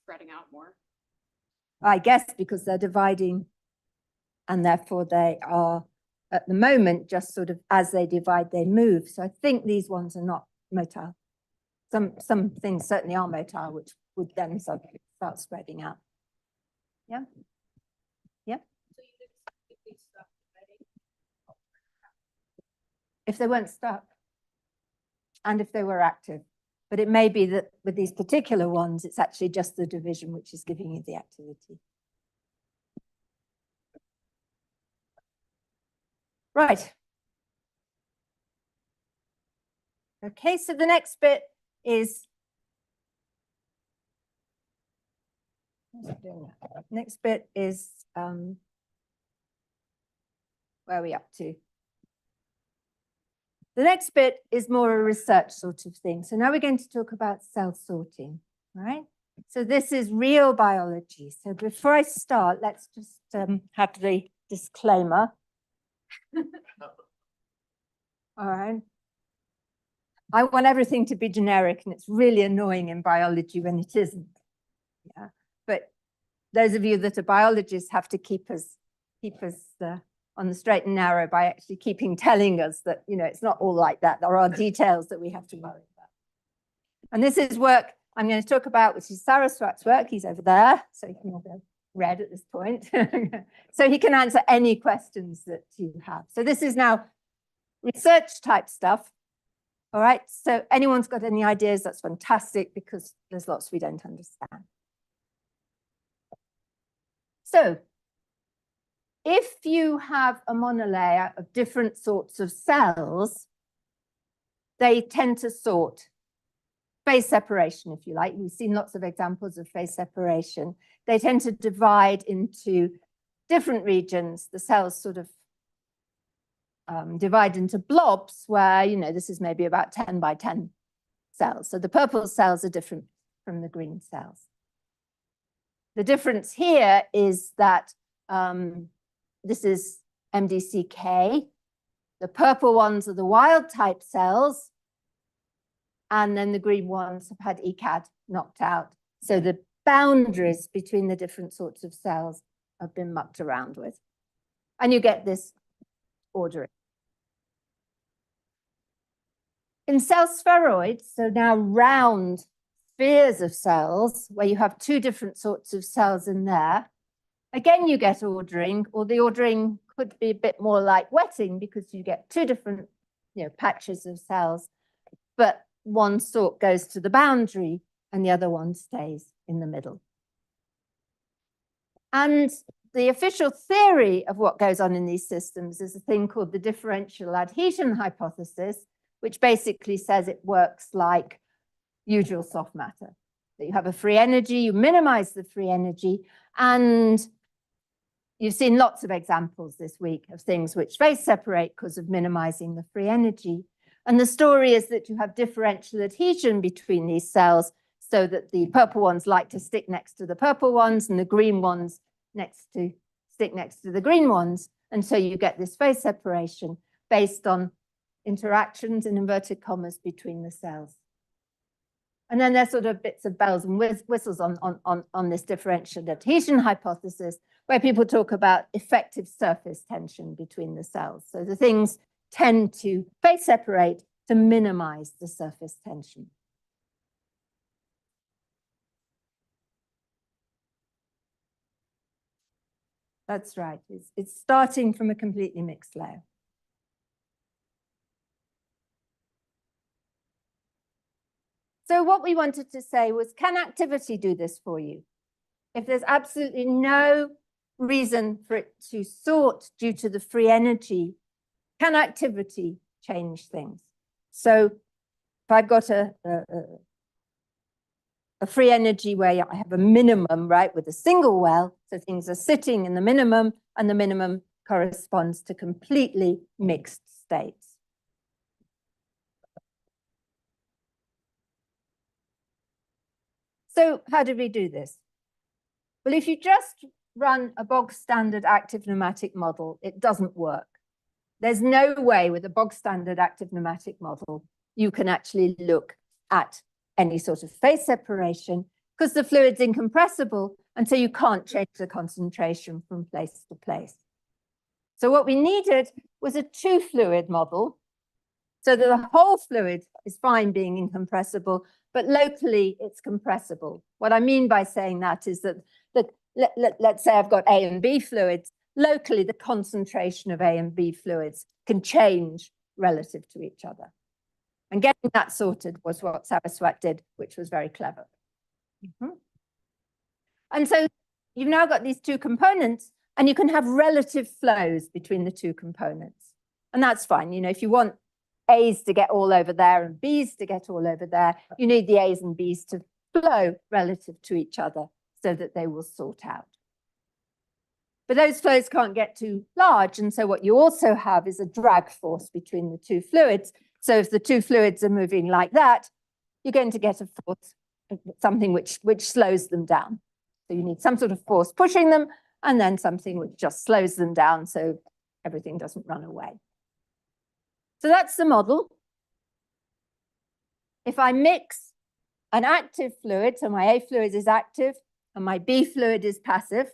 spreading out more? I guess because they're dividing, and therefore they are, at the moment, just sort of as they divide, they move. So I think these ones are not motile. Some things certainly are motile, which would then sort of start spreading out. Yeah. Yeah. So you expect if they stop dividing? If they weren't stuck, and if they were active. But it may be that with these particular ones, it's actually just the division which is giving you the activity. Right. Okay, so the next bit is next bit is where are we up to? The next bit is more a research sort of thing. So now we're going to talk about cell sorting, right? So this is real biology. So before I start, let's just have the disclaimer. All right. I want everything to be generic, and it's really annoying in biology when it isn't. Yeah. But those of you that are biologists have to keep us on the straight and narrow by actually telling us that, you know, it's not all like that. There are details that we have to worry about. And this is work I'm going to talk about, which is Saraswat's work. He's over there, so he can all go red at this point. So he can answer any questions that you have. So this is now research type stuff. All right, so anyone's got any ideas, that's fantastic, because there's lots we don't understand. So if you have a monolayer of different sorts of cells, they tend to sort. Phase separation, if you like. We've seen lots of examples of phase separation. They tend to divide into different regions. The cells sort of divide into blobs where, you know, this is maybe about 10 by 10 cells. So the purple cells are different from the green cells. The difference here is that this is MDCK. The purple ones are the wild type cells. And then the green ones have had ECAD knocked out. So the boundaries between the different sorts of cells have been mucked around with. And you get this ordering. In cell spheroids, so now round spheres of cells, where you have two different sorts of cells in there, again, you get ordering, or the ordering could be a bit more like wetting because you get two different patches of cells, but one sort goes to the boundary and the other one stays in the middle. And the official theory of what goes on in these systems is a thing called the differential adhesion hypothesis, which basically says it works like usual soft matter. That you have a free energy, you minimize the free energy, and you've seen lots of examples this week of things which phase separate because of minimizing the free energy. And the story is that you have differential adhesion between these cells so that the purple ones like to stick next to the purple ones and the green ones stick next to the green ones. And so you get this phase separation based on interactions in inverted commas between the cells. And then there's sort of bits of bells and whistles on this differential adhesion hypothesis, where people talk about effective surface tension between the cells. So the things tend to phase separate to minimize the surface tension. That's right. It's starting from a completely mixed layer. So what we wanted to say was, can activity do this for you? If there's absolutely no reason for it to sort due to the free energy, can activity change things? So if I've got a free energy where I have a minimum, right, with a single well, so things are sitting in the minimum, and the minimum corresponds to completely mixed states. So how did we do this? Well, if you just run a bog standard active pneumatic model, it doesn't work. There's no way with a bog standard active pneumatic model you can actually look at any sort of phase separation because the fluid's incompressible, and so you can't change the concentration from place to place. So what we needed was a two-fluid model so that the whole fluid is fine being incompressible, but locally it's compressible. What I mean by saying that is that let's say I've got A and B fluids. Locally, the concentration of A and B fluids can change relative to each other. And getting that sorted was what Saraswat did, which was very clever. And so you've now got these two components, and you can have relative flows between the two components. And that's fine. If you want A's to get all over there and B's to get all over there, you need the A's and B's to flow relative to each other so that they will sort out. But those flows can't get too large, and so what you also have is a drag force between the two fluids. So if the two fluids are moving like that, you're going to get a force, something which slows them down. So you need some sort of force pushing them, and then something which just slows them down so everything doesn't run away. So that's the model. If I mix an active fluid, so my A fluid is active and my B fluid is passive,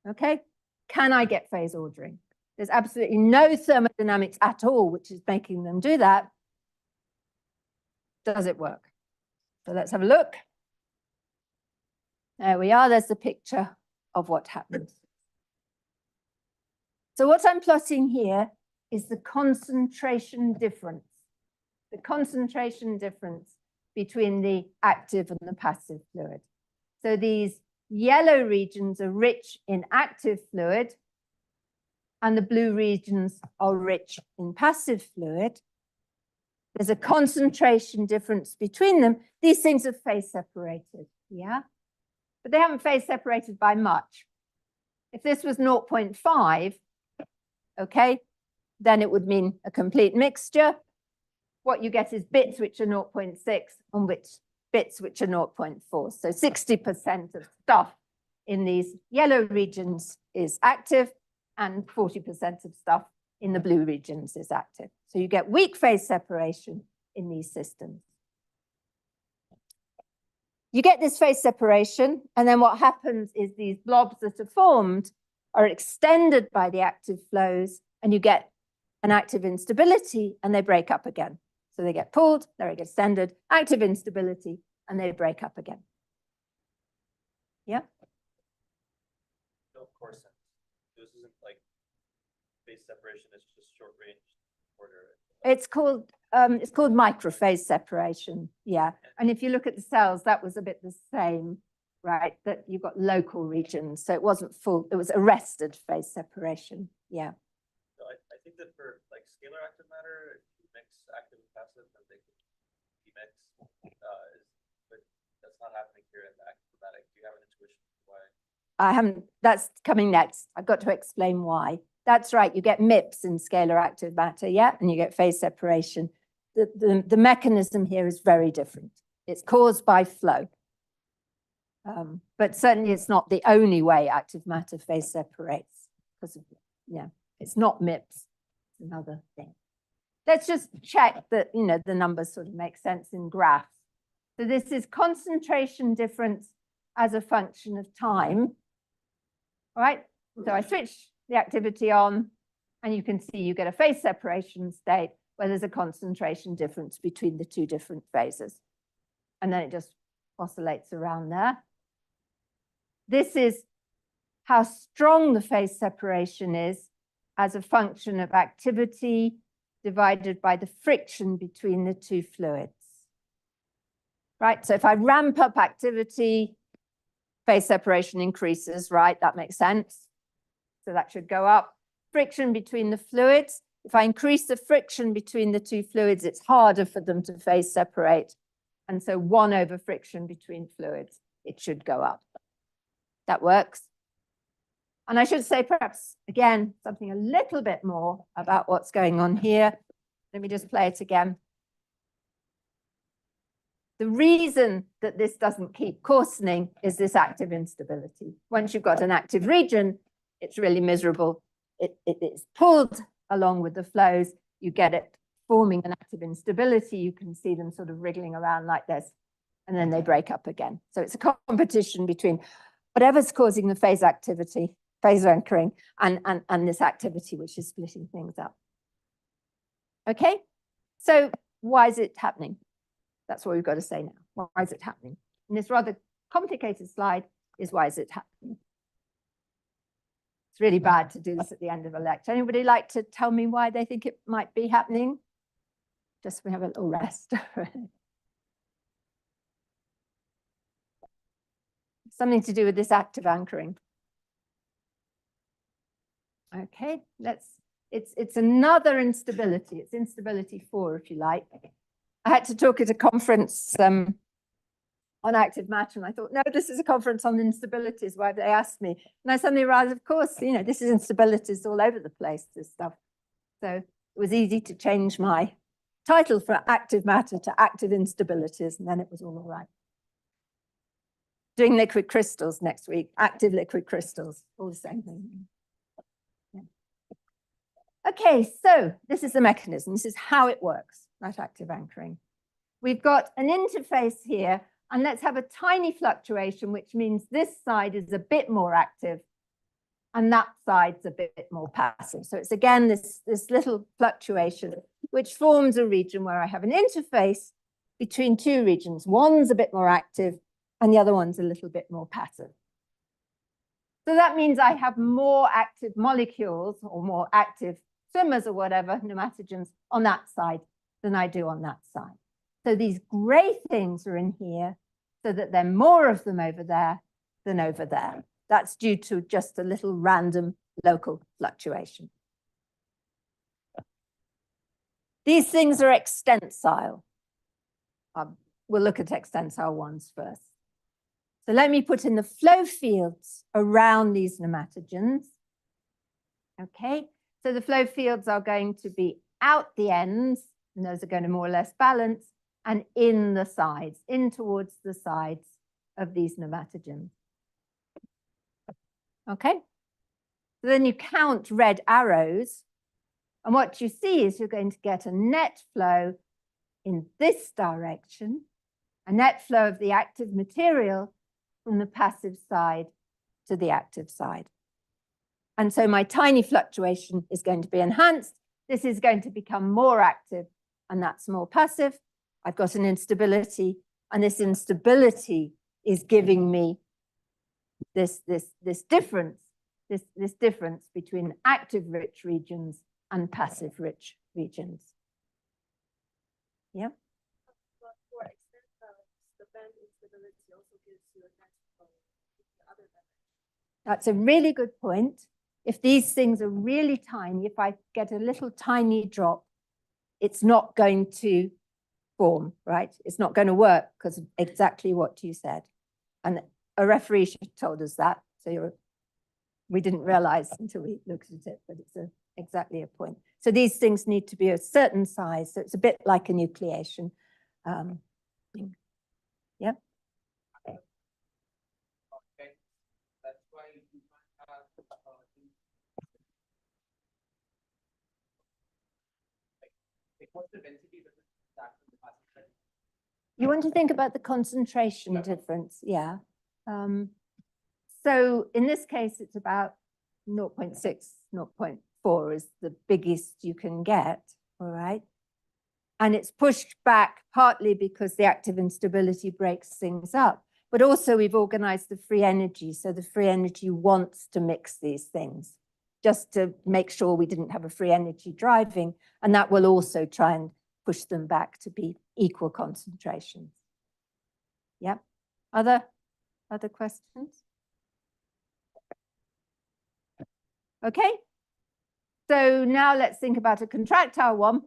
okay, can I get phase ordering? There's absolutely no thermodynamics at all which is making them do that. Does it work? So let's have a look. There we are. There's the picture of what happens. So what I'm plotting here is the concentration difference. The concentration difference between the active and the passive fluid. So these yellow regions are rich in active fluid, and the blue regions are rich in passive fluid. There's a concentration difference between them. These things are phase separated, yeah? But they haven't phase separated by much. If this was 0.5, okay, then it would mean a complete mixture. What you get is bits which are 0.6 and bits which are 0.4. So 60% of stuff in these yellow regions is active, and 40% of stuff in the blue regions is active. So you get weak phase separation in these systems. You get this phase separation, and then what happens is these blobs that are formed are extended by the active flows, and you get an active instability, and they break up again. So they get pulled, they get extended, active instability, and they break up again. Yeah? No course sense. This isn't like phase separation, it's just short range order. It's called microphase separation. Yeah. And if you look at the cells, that was a bit the same, right? That you've got local regions. So it wasn't full, it was arrested phase separation. Yeah. So I think that for like scalar active matter, if you mix active and passive, then they can demix. But that's not happening here in the active matter. Do you have an intuition why? I haven't, that's coming next. I've got to explain why. That's right, you get MIPS in scalar active matter, yeah, and you get phase separation. The mechanism here is very different. It's caused by flow. But certainly it's not the only way active matter phase separates, because of, yeah, it's not MIPS, it's another thing. Let's just check that, you know, the numbers sort of make sense in graphs. So this is concentration difference as a function of time, all right? So I switch the activity on, and you can see you get a phase separation state where there's a concentration difference between the two different phases. And then it just oscillates around there. This is how strong the phase separation is as a function of activity divided by the friction between the two fluids. Right, so if I ramp up activity, phase separation increases, right? That makes sense. So that should go up. Friction between the fluids. If I increase the friction between the two fluids, it's harder for them to phase separate. And so 1 over friction between fluids, it should go up. That works. And I should say perhaps, again, something a little bit more about what's going on here. Let me just play it again. The reason that this doesn't keep coarsening is this active instability. Once you've got an active region, it's really miserable. It's pulled along with the flows. You get it forming an active instability. You can see them sort of wriggling around like this, and then they break up again. So it's a competition between whatever's causing the phase activity, phase anchoring, and this activity, which is splitting things up. Okay, so why is it happening? That's what we've got to say now. Why is it happening? And this rather complicated slide is why is it happening? It's really bad to do this at the end of a lecture. Anybody like to tell me why they think it might be happening? Just we have a little rest. Something to do with this active anchoring. Okay, it's another instability. It's instability 4, if you like. I had to talk at a conference on active matter, and I thought, no, this is a conference on instabilities. Why they asked me? And I suddenly realized, of course, you know, this is instabilities all over the place, this stuff. So it was easy to change my title from active matter to active instabilities, and then it was all right. Doing liquid crystals next week, active liquid crystals, all the same thing. Yeah. Okay, so this is the mechanism. This is how it works, right? Active anchoring. We've got an interface here, and let's have a tiny fluctuation, which means this side is a bit more active and that side's a bit more passive. So it's again this little fluctuation, which forms a region where I have an interface between two regions. One's a bit more active and the other one's a little bit more passive. So that means I have more active molecules or more active swimmers or whatever, nematogens, on that side than I do on that side. So these gray things are in here so that there are more of them over there than over there. That's due to just a little random local fluctuation. These things are extensile. We'll look at extensile ones first. So let me put in the flow fields around these nematogens. Okay, so the flow fields are going to be out the ends, and those are going to more or less balance, and in the sides, in towards the sides of these nematogens. Okay. So then you count red arrows, and what you see is you're going to get a net flow in this direction, a net flow of the active material from the passive side to the active side. And so my tiny fluctuation is going to be enhanced. This is going to become more active, and that's more passive. I've got an instability, and this instability is giving me this difference between active rich regions and passive rich regions. Yeah. But for extent balance, the band instability also gives you a net flow in the other direction. That's a really good point. If these things are really tiny, if I get a little tiny drop, it's not going to form, right? It's not going to work because of exactly what you said. And a referee should have told us that. So we didn't realize until we looked at it, but it's exactly a point. So these things need to be a certain size. So it's a bit like a nucleation thing. Yeah. Okay. That's why you might have what's the density that starts from the passive side? You want to think about the concentration difference, yeah. So in this case, it's about 0.6, 0.4 is the biggest you can get, all right? And it's pushed back partly because the active instability breaks things up, but also we've organized the free energy. So the free energy wants to mix these things just to make sure we didn't have a free energy driving, and that will also try and push them back to be equal concentrations. Yeah. Other questions? Okay. So now let's think about a contractile one.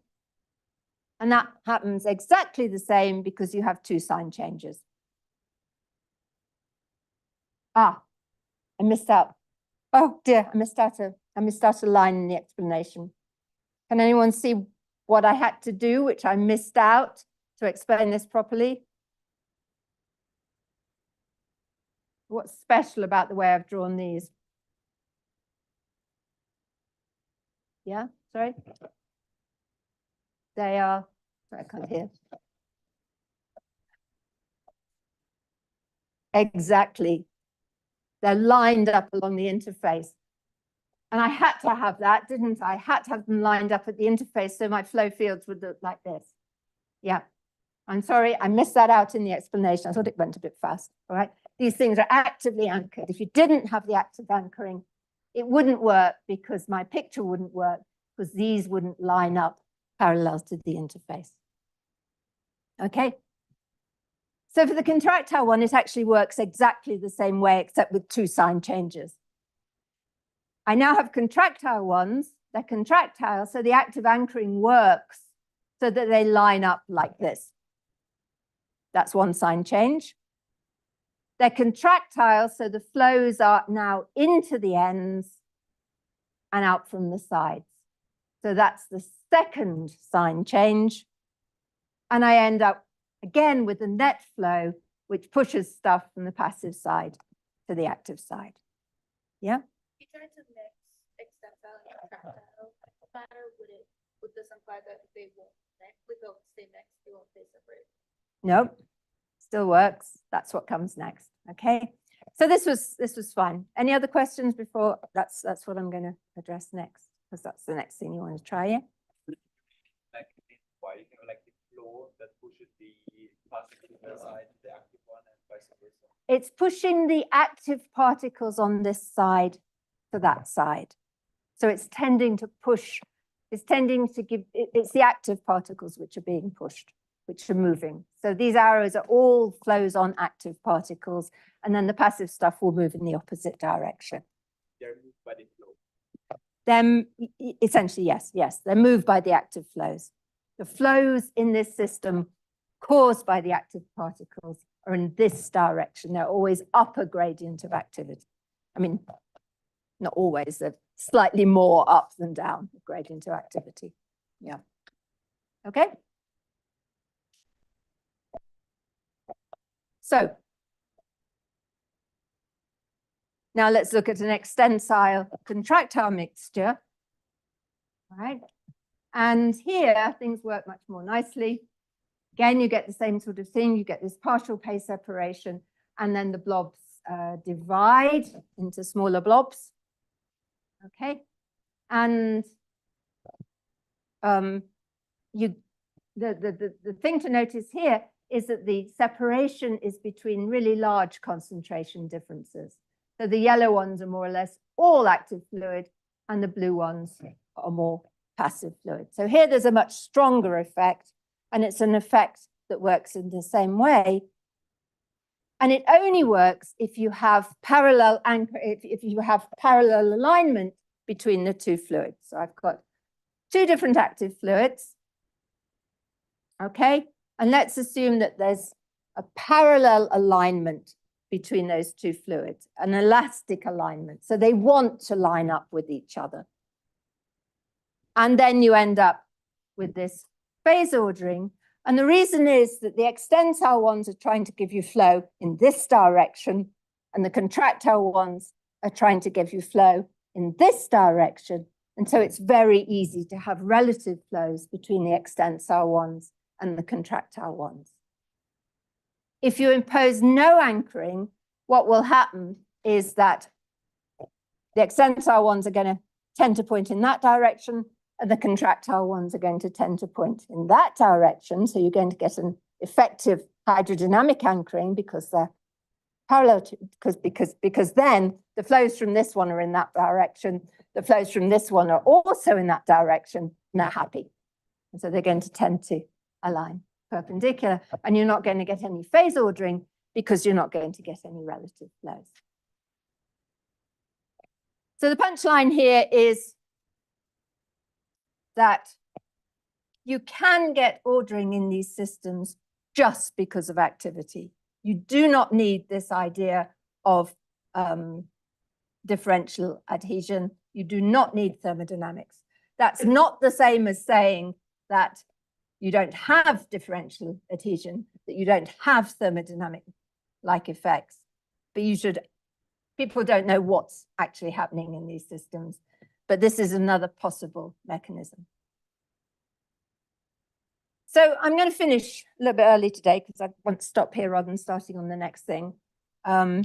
And that happens exactly the same because you have two sign changes. Ah, I missed out. Oh dear, I missed out a line in the explanation. Can anyone see what I had to do, which I missed out to explain this properly? What's special about the way I've drawn these? Yeah, sorry. They are, sorry, I can't hear. Exactly. They're lined up along the interface. And I had to have that, didn't I? I had to have them lined up at the interface so my flow fields would look like this. Yeah. I'm sorry, I missed that out in the explanation. I thought it went a bit fast, all right? These things are actively anchored. If you didn't have the active anchoring, it wouldn't work because my picture wouldn't work because these wouldn't line up parallel to the interface. Okay. So for the contractile one, it actually works exactly the same way, except with two sign changes. I now have contractile ones. They're contractile, so the active anchoring works so that they line up like this. That's one sign change. They're contractile, so the flows are now into the ends and out from the sides. So that's the second sign change. And I end up again with a net flow, which pushes stuff from the passive side to the active side. Yeah? If you try to mix extensile and contractile matter, would this imply that they won't stay next, they won't stay separate? Nope, still works. That's what comes next. Okay. So this was fun. Any other questions before? That's what I'm going to address next, because that's the next thing you want to try. Yeah. Like why you have like the flow that pushes the passive side to the active one and vice versa. It's pushing the active particles on this side to that side. So it's tending to push. It's tending to give. It's the active particles which are being pushed, which are moving. So these arrows are all flows on active particles, and then the passive stuff will move in the opposite direction. They're moved by the flow. Then essentially, yes, they're moved by the active flows. The flows in this system caused by the active particles are in this direction. They're always up a gradient of activity. I mean, not always, they're slightly more up than down, gradient of activity. Yeah. Okay. So Now let's look at an extensile contractile mixture. All right. And here things work much more nicely. Again, you get the same sort of thing. You get this partial phase separation, and then the blobs divide into smaller blobs. Okay. And the thing to notice here is that the separation is between really large concentration differences. So the yellow ones are more or less all active fluid, and the blue ones are more passive fluid. So here there's a much stronger effect, and it's an effect that works in the same way. And it only works if you have parallel anchor, if you have parallel alignment between the two fluids. So I've got two different active fluids. Okay, and let's assume that there's a parallel alignment between those two fluids, an elastic alignment. So they want to line up with each other. And then you end up with this phase ordering. And the reason is that the extensile ones are trying to give you flow in this direction, and the contractile ones are trying to give you flow in this direction. And so it's very easy to have relative flows between the extensile ones and the contractile ones. If you impose no anchoring, what will happen is that the extensile ones are going to tend to point in that direction, and the contractile ones are going to tend to point in that direction. So you're going to get an effective hydrodynamic anchoring because they're parallel to, because then the flows from this one are in that direction. The flows from this one are also in that direction, and they're happy. And so they're going to tend to align perpendicular, and you're not going to get any phase ordering because you're not going to get any relative flows. So the punchline here is that you can get ordering in these systems just because of activity. You do not need this idea of differential adhesion. You do not need thermodynamics. That's not the same as saying that you don't have differential adhesion, that you don't have thermodynamic-like effects, but people don't know what's actually happening in these systems. But this is another possible mechanism. So I'm going to finish a little bit early today because I want to stop here rather than starting on the next thing. I'm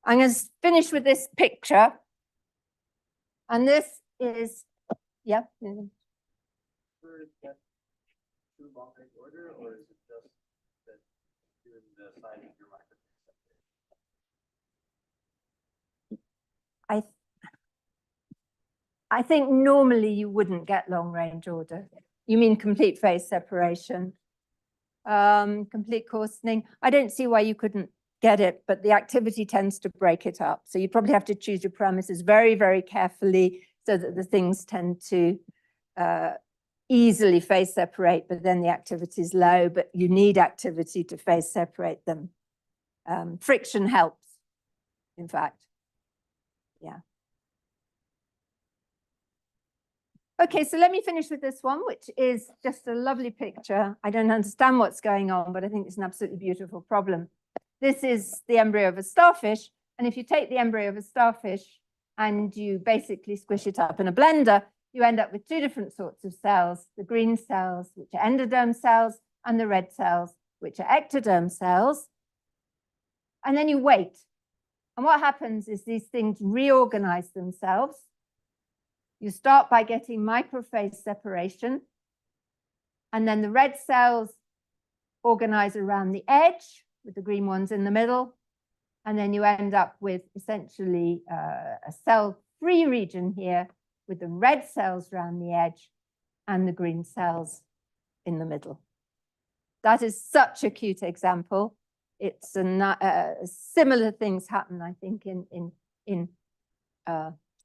going to finish with this picture. And this is, yeah. True long-range order, or is it just that doing the size of your microphase? I think normally you wouldn't get long-range order. You mean complete phase separation, complete coarsening. I don't see why you couldn't get it, but the activity tends to break it up. So you probably have to choose your parameters very, very carefully so that the things tend to easily phase separate, but then the activity is low, but you need activity to phase separate them. Friction helps, in fact. Yeah. Okay, so let me finish with this one, which is just a lovely picture. I don't understand what's going on, but I think it's an absolutely beautiful problem. This is the embryo of a starfish. And if you take the embryo of a starfish and you basically squish it up in a blender, you end up with two different sorts of cells, the green cells, which are endoderm cells, and the red cells, which are ectoderm cells. And then you wait. And what happens is these things reorganize themselves. You start by getting microphase separation, and then the red cells organize around the edge with the green ones in the middle, and then you end up with essentially a cell-free region here with the red cells around the edge and the green cells in the middle. That is such a cute example. It's similar things happen, I think, in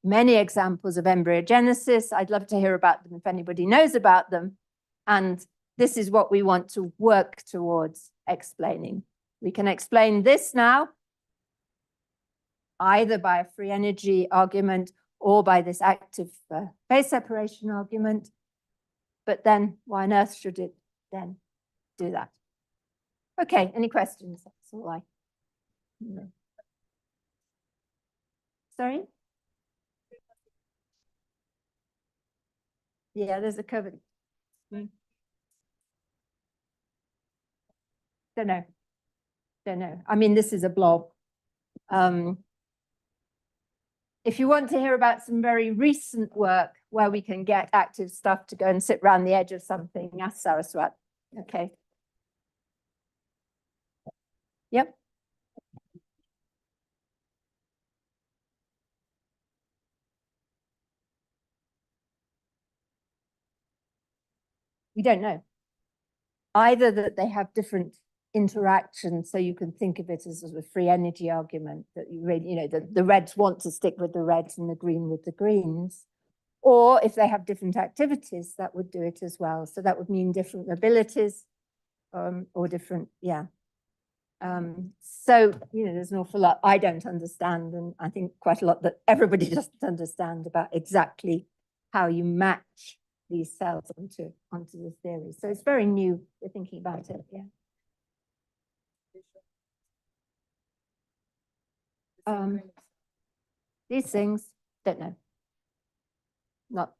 many examples of embryogenesis. I'd love to hear about them if anybody knows about them. And this is what we want to work towards explaining. We can explain this now, either by a free energy argument or by this active phase separation argument. But then why on earth should it then do that? Okay, any questions? That's all I know. Sorry? Yeah, there's a curve. Don't know. Don't know. I mean, this is a blob. If you want to hear about some very recent work where we can get active stuff to go and sit around the edge of something, ask Saraswat. Okay. Yep. We don't know. Either that they have different interactions, so you can think of it as a free energy argument that you really, you know, the reds want to stick with the reds and the green with the greens. Or if they have different activities, that would do it as well. So that would mean different abilities or different, yeah. So, you know, there's an awful lot I don't understand, and I think quite a lot that everybody doesn't understand about exactly how you match these cells onto the theory. So it's very new, we're thinking about it, yeah. These things, don't know.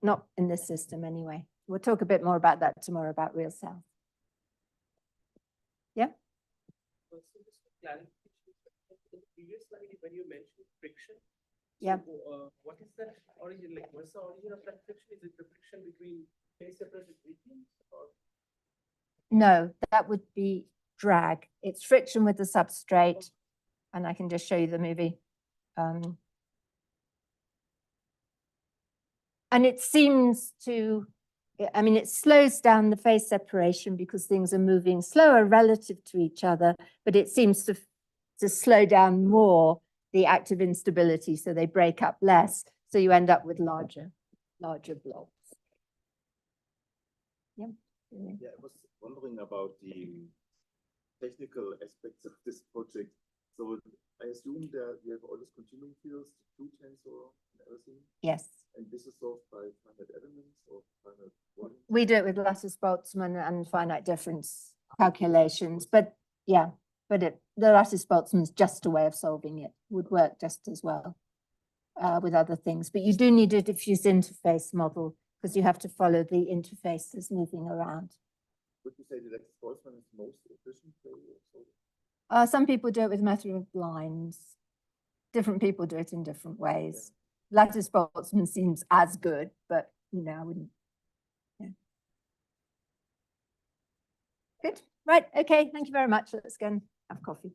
Not in this system anyway. We'll talk a bit more about that tomorrow, about real cells. Yeah? So just for clarification, in the previous slide, when you mentioned friction, Yeah. so, what is that origin? Like, what's the origin of that friction? Is it the friction between phase separated regions, or? No, that would be drag. It's friction with the substrate. And I can just show you the movie. And it seems to, I mean, it slows down the phase separation because things are moving slower relative to each other, but it seems to slow down more the active instability, so they break up less. So you end up with larger blobs. Yeah. Yeah, I was wondering about the technical aspects of this project. So I assume that you have all these continuum fields, two tensor and everything. Yes. And this is solved by finite elements or finite volume? We do it with lattice-Boltzmann and finite difference calculations, but yeah, but the lattice-Boltzmann is just a way of solving it, would work just as well with other things. But you do need a diffuse interface model because you have to follow the interfaces moving around. Would you say the lattice-Boltzmann is most efficient way of solving? Some people do it with method of lines. Different people do it in different ways. Lattice-Boltzmann seems as good, but you know, I wouldn't. Yeah. Good. Right. Okay. Thank you very much. Let's go and have coffee.